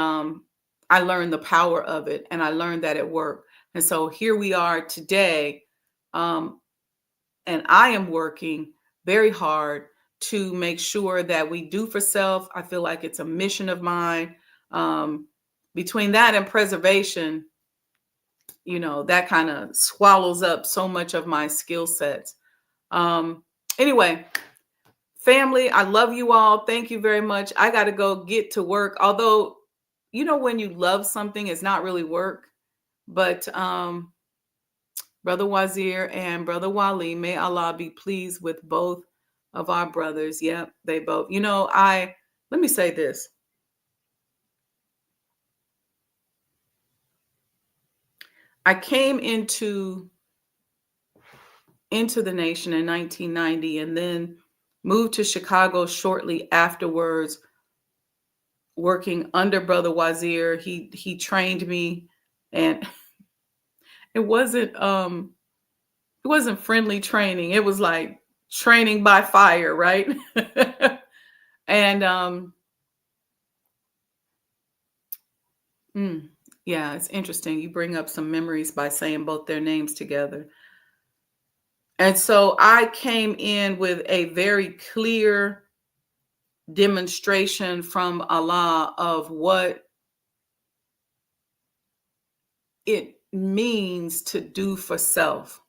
[SPEAKER 1] I learned the power of it, and I learned that it worked. And so here we are today. And I am working very hard to make sure that we do for self. I feel like it's a mission of mine. Um, Between that and preservation, that kind of swallows up so much of my skill sets. Anyway, family, I love you all. Thank you very much. I got to go get to work. Although, when you love something, it's not really work. But Brother Wazir and Brother Wali, may Allah be pleased with both of our brothers. Yep, they both. Let me say this. I came into the nation in 1990 and then moved to Chicago shortly afterwards, working under Brother Wazir. He trained me, and it wasn't friendly training. It was like training by fire, right? And yeah, it's interesting. You bring up some memories by saying both their names together. And so I came in with a very clear demonstration from Allah of what it means to do for self,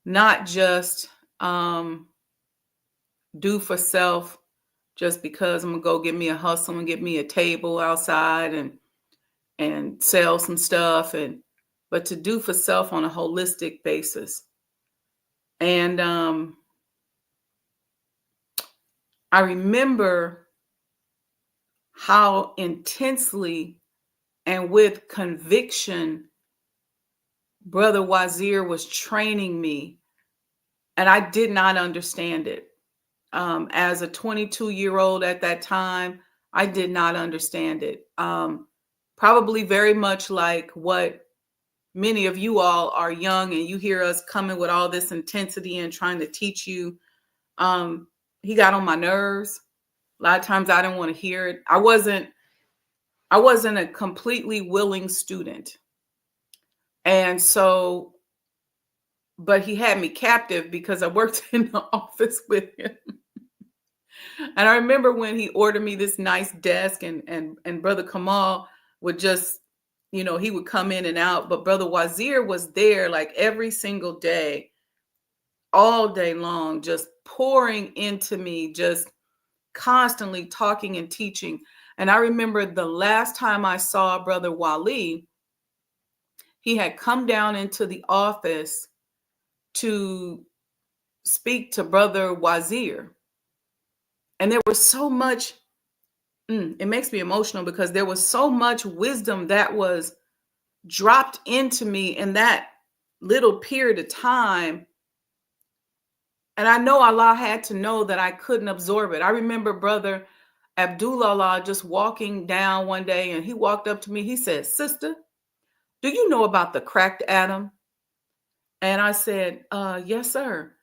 [SPEAKER 1] not just do for self just because I'm gonna go get me a hustle and get me a table outside and sell some stuff, but to do for self on a holistic basis. And I remember how intensely and with conviction Brother Wazir was training me, and I did not understand it. As a 22-year-old at that time, I did not understand it. Probably very much like what many of you all are young and you hear us coming with all this intensity and trying to teach you. He got on my nerves. A lot of times I didn't want to hear it. I wasn't a completely willing student. And so, but he had me captive because I worked in the office with him. And I remember when he ordered me this nice desk, and Brother Kamal would just, he would come in and out. But Brother Wazir was there like every single day, all day long, just pouring into me, just constantly talking and teaching. And I remember the last time I saw Brother Wali, he had come down into the office to speak to Brother Wazir. And there was so much, it makes me emotional because there was so much wisdom that was dropped into me in that little period of time. And I know Allah had to know that I couldn't absorb it. I remember Brother Abdullah just walking down one day, and he walked up to me. He said, "Sister, do you know about the cracked atom?" And I said, "Yes, sir."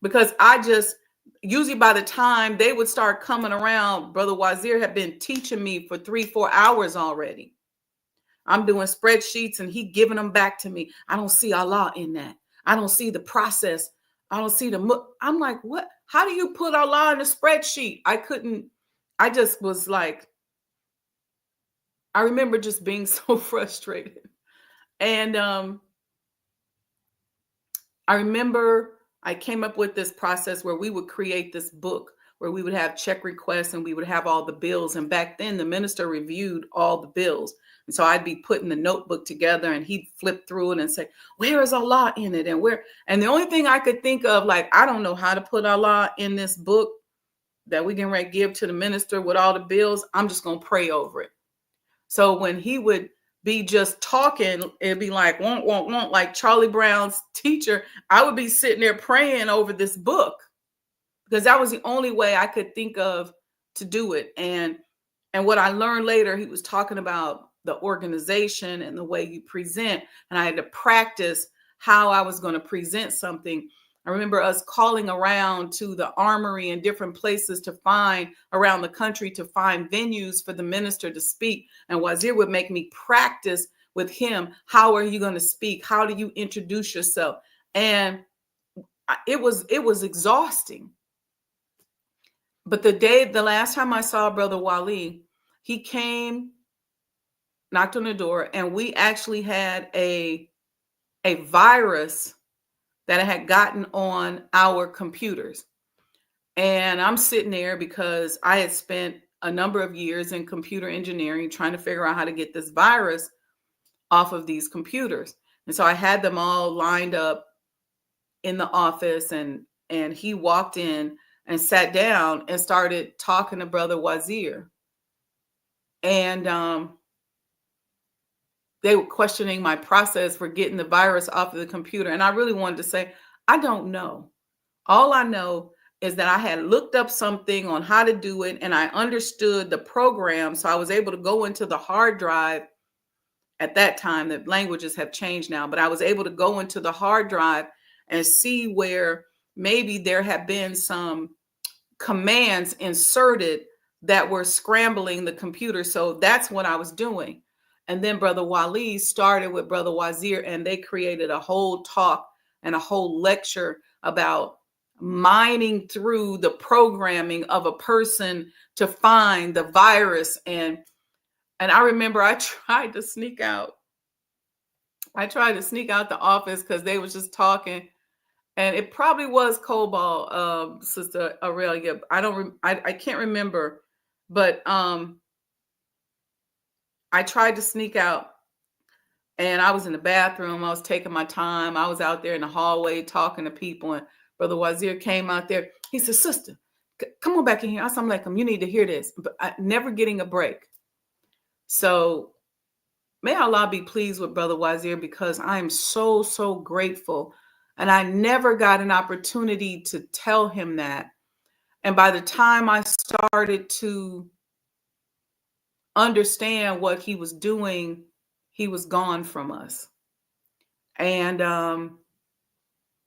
[SPEAKER 1] Because usually by the time they would start coming around, Brother Wazir had been teaching me for 3-4 hours already. I'm doing spreadsheets and he giving them back to me. I don't see Allah in that. I don't see the process. I don't see the. I'm like, what? How do you put Allah in a spreadsheet? I couldn't. I just was like, I remember just being so frustrated. And I remember I came up with this process where we would create this book where we would have check requests and we would have all the bills. And back then, the minister reviewed all the bills. And so I'd be putting the notebook together and he'd flip through it and say, where is Allah in it? And where? And the only thing I could think of, like, I don't know how to put Allah in this book that we can give to the minister with all the bills. I'm just going to pray over it. So when he would be just talking, it'd be like, won't, like Charlie Brown's teacher, I would be sitting there praying over this book because that was the only way I could think of to do it. And what I learned later, he was talking about the organization and the way you present. And I had to practice how I was going to present something. I remember us calling around to the armory and different places to find around the country to find venues for the minister to speak. And Wazir would make me practice with him. How are you going to speak? How do you introduce yourself? And it was exhausting. But the last time I saw Brother Wali, he came, knocked on the door, and we actually had a virus that had gotten on our computers. And I'm sitting there because I had spent a number of years in computer engineering trying to figure out how to get this virus off of these computers. And so I had them all lined up in the office, and he walked in and sat down and started talking to Brother Wazir. And they were questioning my process for getting the virus off of the computer. And I really wanted to say, I don't know. All I know is that I had looked up something on how to do it and I understood the program. So I was able to go into the hard drive at that time. The languages have changed now, but I was able to go into the hard drive and see where maybe there had been some commands inserted that were scrambling the computer. So that's what I was doing. And then Brother Wali started with Brother Wazir, and they created a whole talk and a whole lecture about mining through the programming of a person to find the virus. And I remember I tried to sneak out. I tried to sneak out the office because they was just talking. And it probably was COBOL, Sister Aurelia. I can't remember. But I tried to sneak out, and I was in the bathroom. I was taking my time. I was out there in the hallway talking to people, and Brother Wazir came out there. He said, Sister, come on back in here. I said, I'm like, you need to hear this. But never getting a break. So may Allah be pleased with Brother Wazir, because I am so, so grateful. And I never got an opportunity to tell him that. And by the time I started to understand what he was doing, he was gone from us. And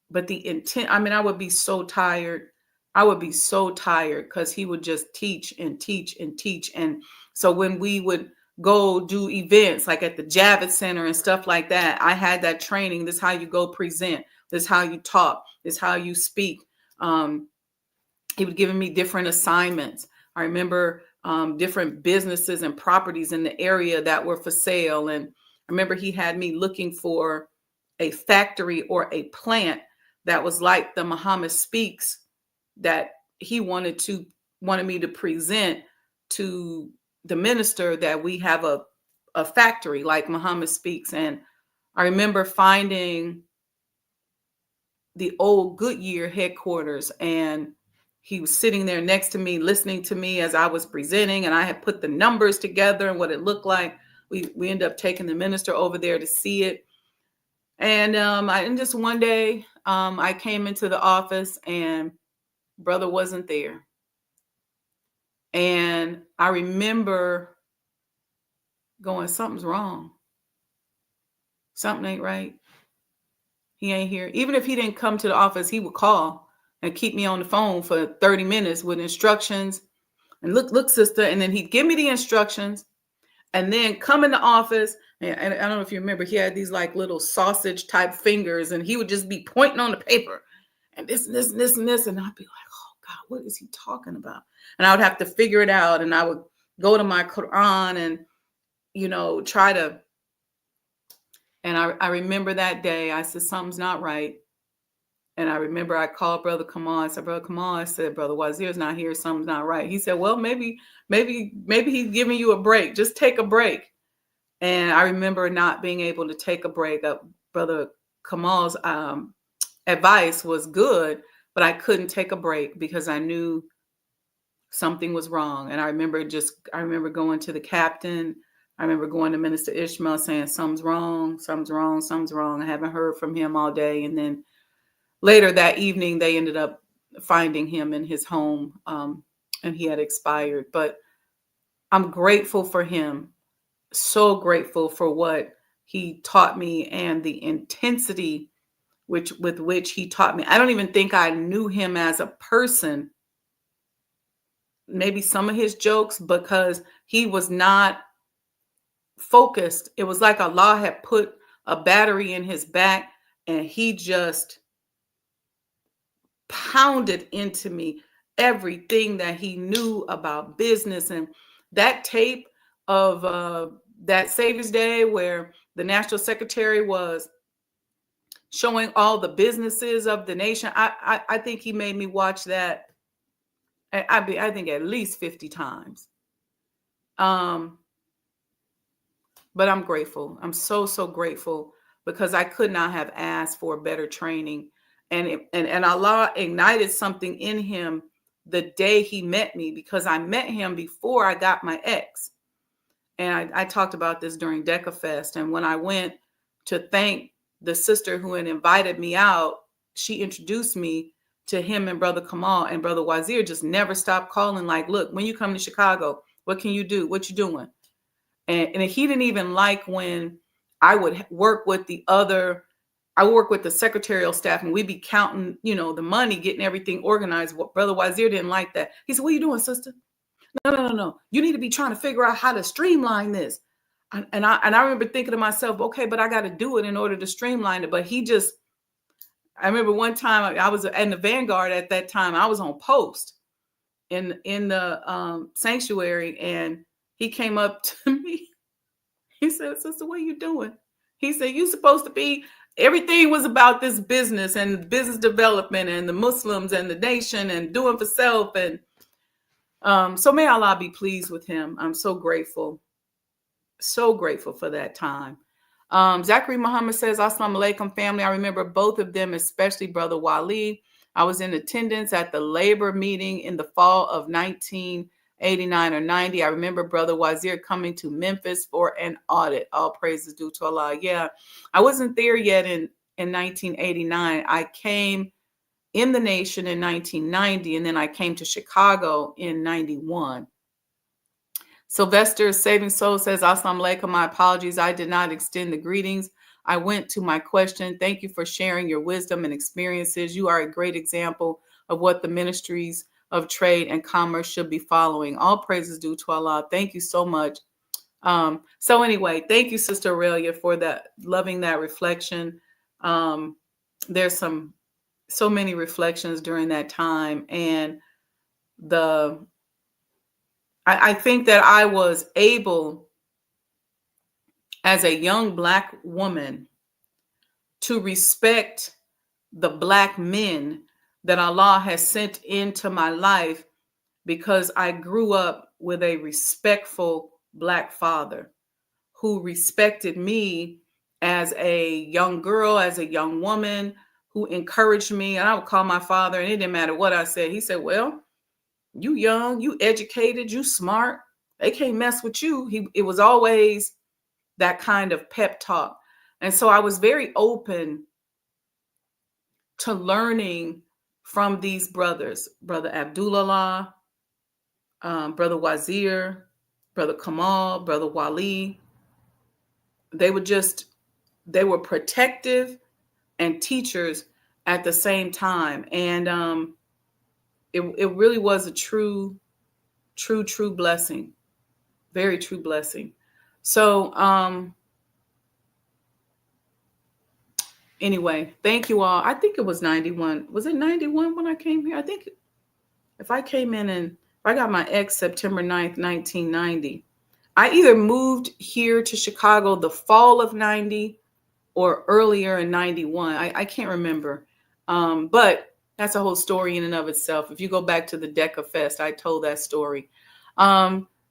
[SPEAKER 1] but the intent, I mean, I would be so tired. I would be so tired because he would just teach and teach and teach. And so when we would go do events like at the Javits Center and stuff like that, I had that training. This is how you go present. This is how you talk. This is how you speak. He would give me different assignments. I remember different businesses and properties in the area that were for sale. And I remember he had me looking for a factory or a plant that was like the Muhammad Speaks that he wanted me to present to the minister, that we have a factory like Muhammad Speaks. And I remember finding the old Goodyear headquarters, and he was sitting there next to me, listening to me as I was presenting, and I had put the numbers together and what it looked like. We ended up taking the minister over there to see it. And just one day, I came into the office and brother wasn't there. And I remember going, something's wrong. Something ain't right. He ain't here. Even if he didn't come to the office, he would call and keep me on the phone for 30 minutes with instructions. And look, sister. And then he'd give me the instructions and then come in the office. And I don't know if you remember, he had these like little sausage type fingers, and he would just be pointing on the paper and this and this and this and this. And I'd be like, oh God, what is he talking about? And I would have to figure it out. And I would go to my Quran and, try to. And I remember that day, I said, something's not right. And I remember I called Brother Kamal. I said, Brother Kamal, I said, Brother Wazir's not here. Something's not right. He said, well, maybe he's giving you a break. Just take a break. And I remember not being able to take a break. Brother Kamal's advice was good, but I couldn't take a break because I knew something was wrong. And I remember going to the captain. I remember going to Minister Ishmael saying, something's wrong. I haven't heard from him all day. And then later that evening, they ended up finding him in his home, and he had expired. But I'm grateful for him, so grateful for what he taught me and the intensity with which he taught me. I don't even think I knew him as a person, maybe some of his jokes, because he was not focused. It was like Allah had put a battery in his back and he just pounded into me everything that he knew about business. And that tape of that Savior's Day where the National Secretary was showing all the businesses of the nation, I think he made me watch that, I think at least 50 times. But I'm grateful. I'm so grateful because I could not have asked for better training. And Allah ignited something in him the day he met me, because I met him before I got my ex. And I talked about this during DecaFest. And when I went to thank the sister who had invited me out, she introduced me to him and Brother Kamal, and Brother Wazir just never stopped calling, like, look, when you come to Chicago, what can you do? What you doing? And he didn't even like when I would work with I work with the secretarial staff and we'd be counting, the money, getting everything organized. Brother Wazir didn't like that. He said, what are you doing, sister? No. You need to be trying to figure out how to streamline this. And I remember thinking to myself, okay, but I got to do it in order to streamline it. But I remember one time I was in the Vanguard at that time. I was on post in the sanctuary, and he came up to me. He said, sister, what are you doing? He said, you supposed to be, everything was about this business and business development and the Muslims and the nation and doing for self. And so may Allah be pleased with him. I'm so grateful for that time. Zachary Muhammad says, Assalamu alaikum, family. I remember both of them, especially Brother Wali. I was in attendance at the labor meeting in the fall of 1989 or 90. I remember Brother Wazir coming to Memphis for an audit. All praises due to Allah. Yeah, I wasn't there yet in 1989. I came in the nation in 1990, and then I came to Chicago in 91. Sylvester Saving Soul says, Assalamu alaikum, my apologies. I did not extend the greetings. I went to my question. Thank you for sharing your wisdom and experiences. You are a great example of what the ministries of trade and commerce should be following. All praises due to Allah. Thank you so much. So anyway, thank you, Sister Aurelia, for that, loving that reflection. There's so many reflections during that time. And I think that I was able, as a young Black woman, to respect the Black men that Allah has sent into my life, because I grew up with a respectful Black father who respected me as a young girl, as a young woman, who encouraged me. And I would call my father, and it didn't matter what I said. He said, well, you young, you educated, you smart. They can't mess with you. It was always that kind of pep talk. And so I was very open to learning from these brothers, Brother Abdullah, Brother Wazir, Brother Kamal, Brother Wali. They were protective and teachers, at the same time. And it really was a true blessing. Very true blessing. So anyway, thank you all. I think it was 91. Was it 91 when I came here? I think if I came in and I got my ex September 9th, 1990. I either moved here to Chicago the fall of 90 or earlier in 91. I can't remember. But that's a whole story in and of itself. If you go back to the Decca Fest, I told that story.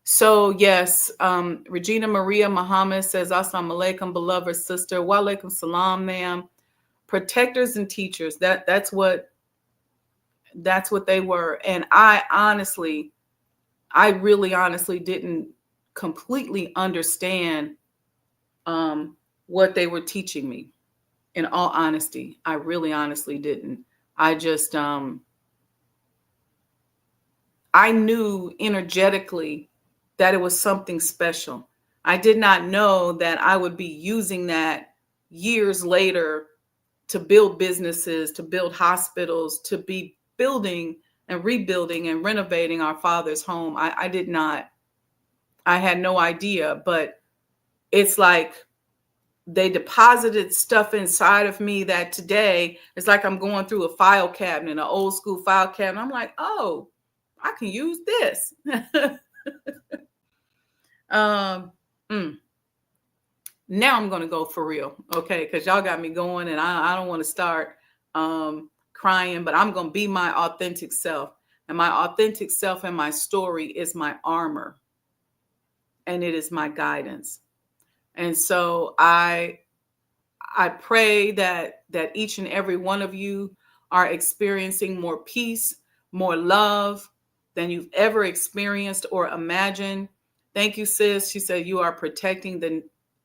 [SPEAKER 1] So yes, Regina Maria Muhammad says, Assalamu alaikum, beloved sister. Wa alaikum salam, ma'am. Protectors and teachers. That's what they were. And I really honestly didn't completely understand what they were teaching me. In all honesty, I really honestly didn't. I just I knew energetically that it was something special. I did not know that I would be using that years later to build businesses, to build hospitals, to be building and rebuilding and renovating our Father's home. I did not. I had no idea, but it's like they deposited stuff inside of me that today it's like I'm going through a file cabinet, an old school file cabinet. I'm like, oh, I can use this. Now I'm going to go for real. Okay. Cause y'all got me going and I don't want to start crying, but I'm going to be my authentic self, and my authentic self and my story is my armor, and it is my guidance. And so I pray that each and every one of you are experiencing more peace, more love than you've ever experienced or imagined. Thank you, sis. She said you are protecting the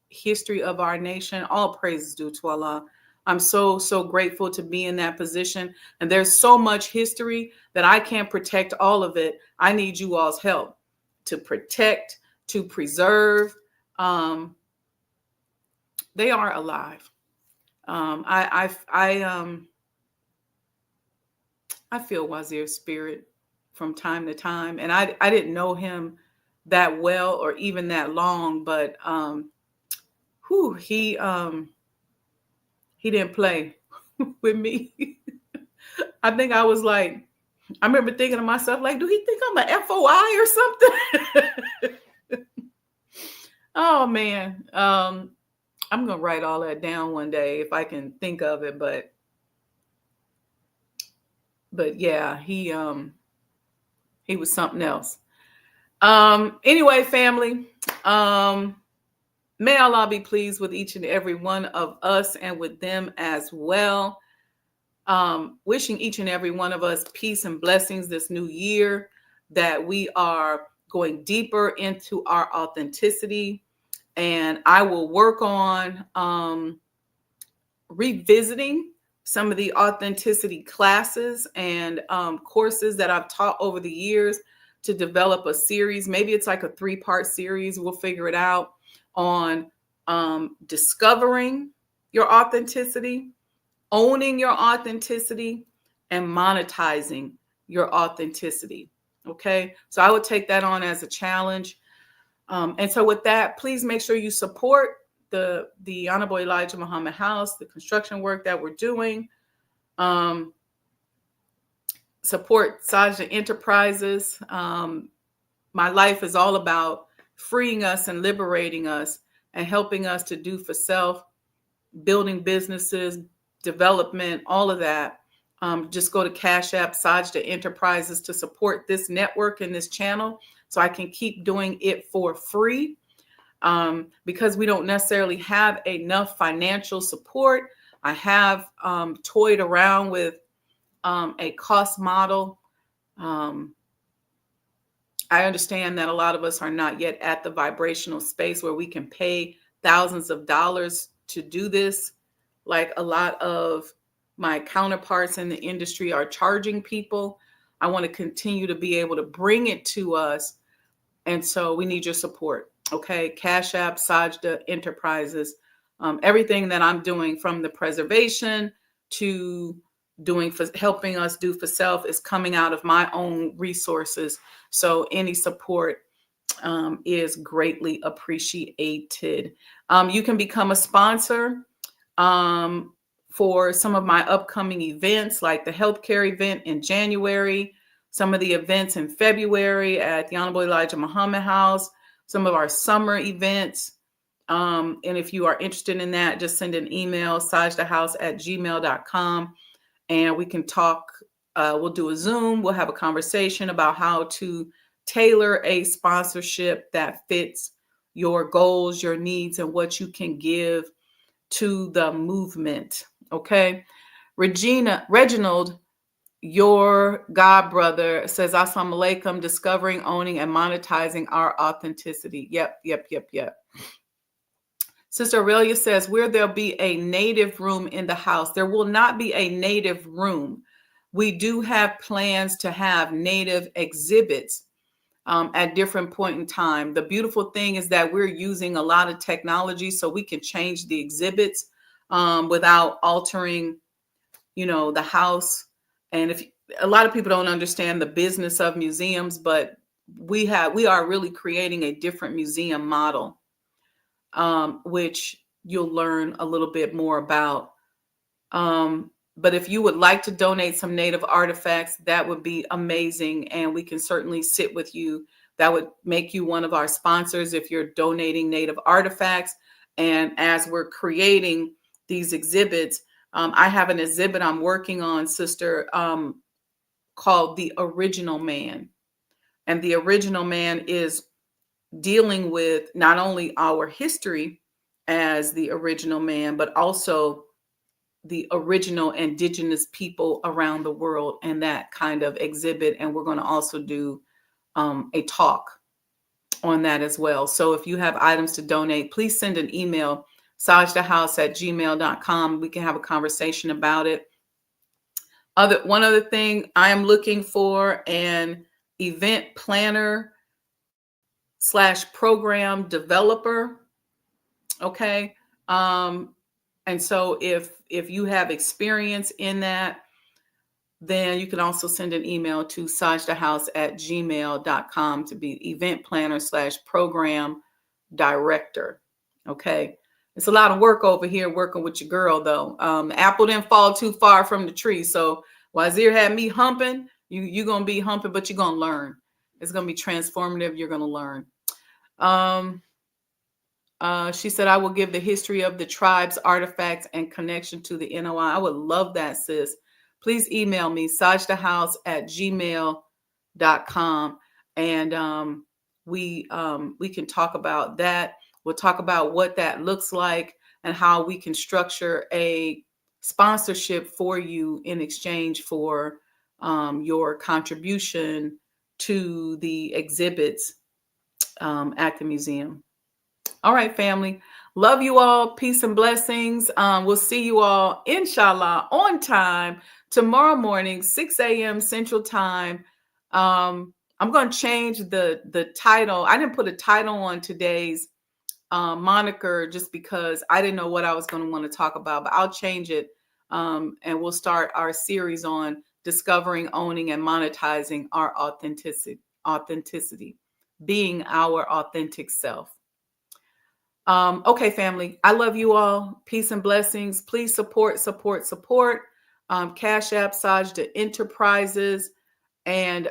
[SPEAKER 1] history of our nation. All praises due to Allah. I'm so grateful to be in that position. And there's so much history that I can't protect all of it. I need you all's help to protect, to preserve. They are alive. I feel Wazir's spirit from time to time, and I didn't know him that well or even that long, but he didn't play with me. I think I was like, I remember thinking to myself, like, do he think I'm an FOI or something? Oh man. I'm gonna write all that down one day if I can think of it, but yeah, he was something else. Anyway, family, may Allah be pleased with each and every one of us and with them as well. Wishing each and every one of us peace and blessings this new year, that we are going deeper into our authenticity. And I will work on revisiting some of the authenticity classes and courses that I've taught over the years to develop a series. Maybe it's like a 3-part series. We'll figure it out on discovering your authenticity, owning your authenticity, and monetizing your authenticity. Okay. So I would take that on as a challenge. And so with that, please make sure you support the Honorable Elijah Muhammad House, the construction work that we're doing. Support Sajdah Enterprises. My life is all about freeing us and liberating us and helping us to do for self, building businesses, development, all of that. Just go to Cash App, Sajdah Enterprises, to support this network and this channel so I can keep doing it for free. Because we don't necessarily have enough financial support. I have toyed around with a cost model. I understand that a lot of us are not yet at the vibrational space where we can pay thousands of dollars to do this, like a lot of my counterparts in the industry are charging people. I want to continue to be able to bring it to us. And so we need your support. Okay. Cash App, Sajdah Enterprises, everything that I'm doing, from the preservation to helping us do for self is coming out of my own resources. So any support is greatly appreciated. You can become a sponsor for some of my upcoming events, like the healthcare event in January, some of the events in February at the Honorable Elijah Muhammad House, some of our summer events. And if you are interested in that, just send an email, sajdahhouse@gmail.com, and we can talk. We'll do a Zoom. We'll have a conversation about how to tailor a sponsorship that fits your goals, your needs, and what you can give to the movement. Okay. Reginald, your God brother, says, Assalamu alaikum, discovering, owning, and monetizing our authenticity. Yep. Sister Aurelia says, will there be a native room in the house? There will not be a native room. We do have plans to have native exhibits at different point in time. The beautiful thing is that we're using a lot of technology so we can change the exhibits without altering, the house. And if a lot of people don't understand the business of museums, but we are really creating a different museum model, which you'll learn a little bit more about. But if you would like to donate some native artifacts, that would be amazing. And we can certainly sit with you. That would make you one of our sponsors if you're donating native artifacts. And as we're creating these exhibits, I have an exhibit I'm working on, sister, called The Original Man. And The Original Man is dealing with not only our history as the original man, but also the original indigenous people around the world, and that kind of exhibit. And we're going to also do a talk on that as well. So if you have items to donate, please send an email, sajdahhouse@gmail.com. We can have a conversation about it. One other thing, I am looking for an event planner / program developer. Okay. And so if you have experience in that, then you can also send an email to sajdahhouse@gmail.com to be event planner / program director. Okay. It's a lot of work over here working with your girl, though. Apple didn't fall too far from the tree. So Wazir had me humping. You're going to be humping, but you're going to learn. It's going to be transformative. You're going to learn. She said, I will give the history of the tribe's artifacts and connection to the NOI. I would love that, sis. Please email me, sajdahhouse@gmail.com. And we can talk about that. We'll talk about what that looks like and how we can structure a sponsorship for you in exchange for your contribution to the exhibits at the museum. All right, family. Love you all. Peace and blessings. We'll see you all, inshallah, on time tomorrow morning, 6 a.m. Central Time. I'm going to change the title. I didn't put a title on today's moniker just because I didn't know what I was going to want to talk about, but I'll change it. And we'll start our series on discovering, owning, and monetizing our authenticity, being our authentic self. Okay, family. I love you all. Peace and blessings. Please support. Cash App, Sajdah Enterprises. And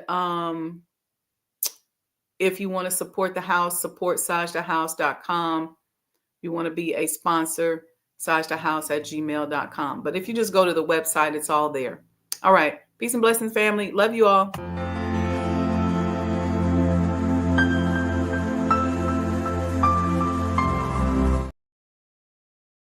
[SPEAKER 1] if you want to support the house, support sajdahhouse.com. If you want to be a sponsor, sajdahhouse@gmail.com. But if you just go to the website, it's all there. All right. Peace and blessings, family. Love you all.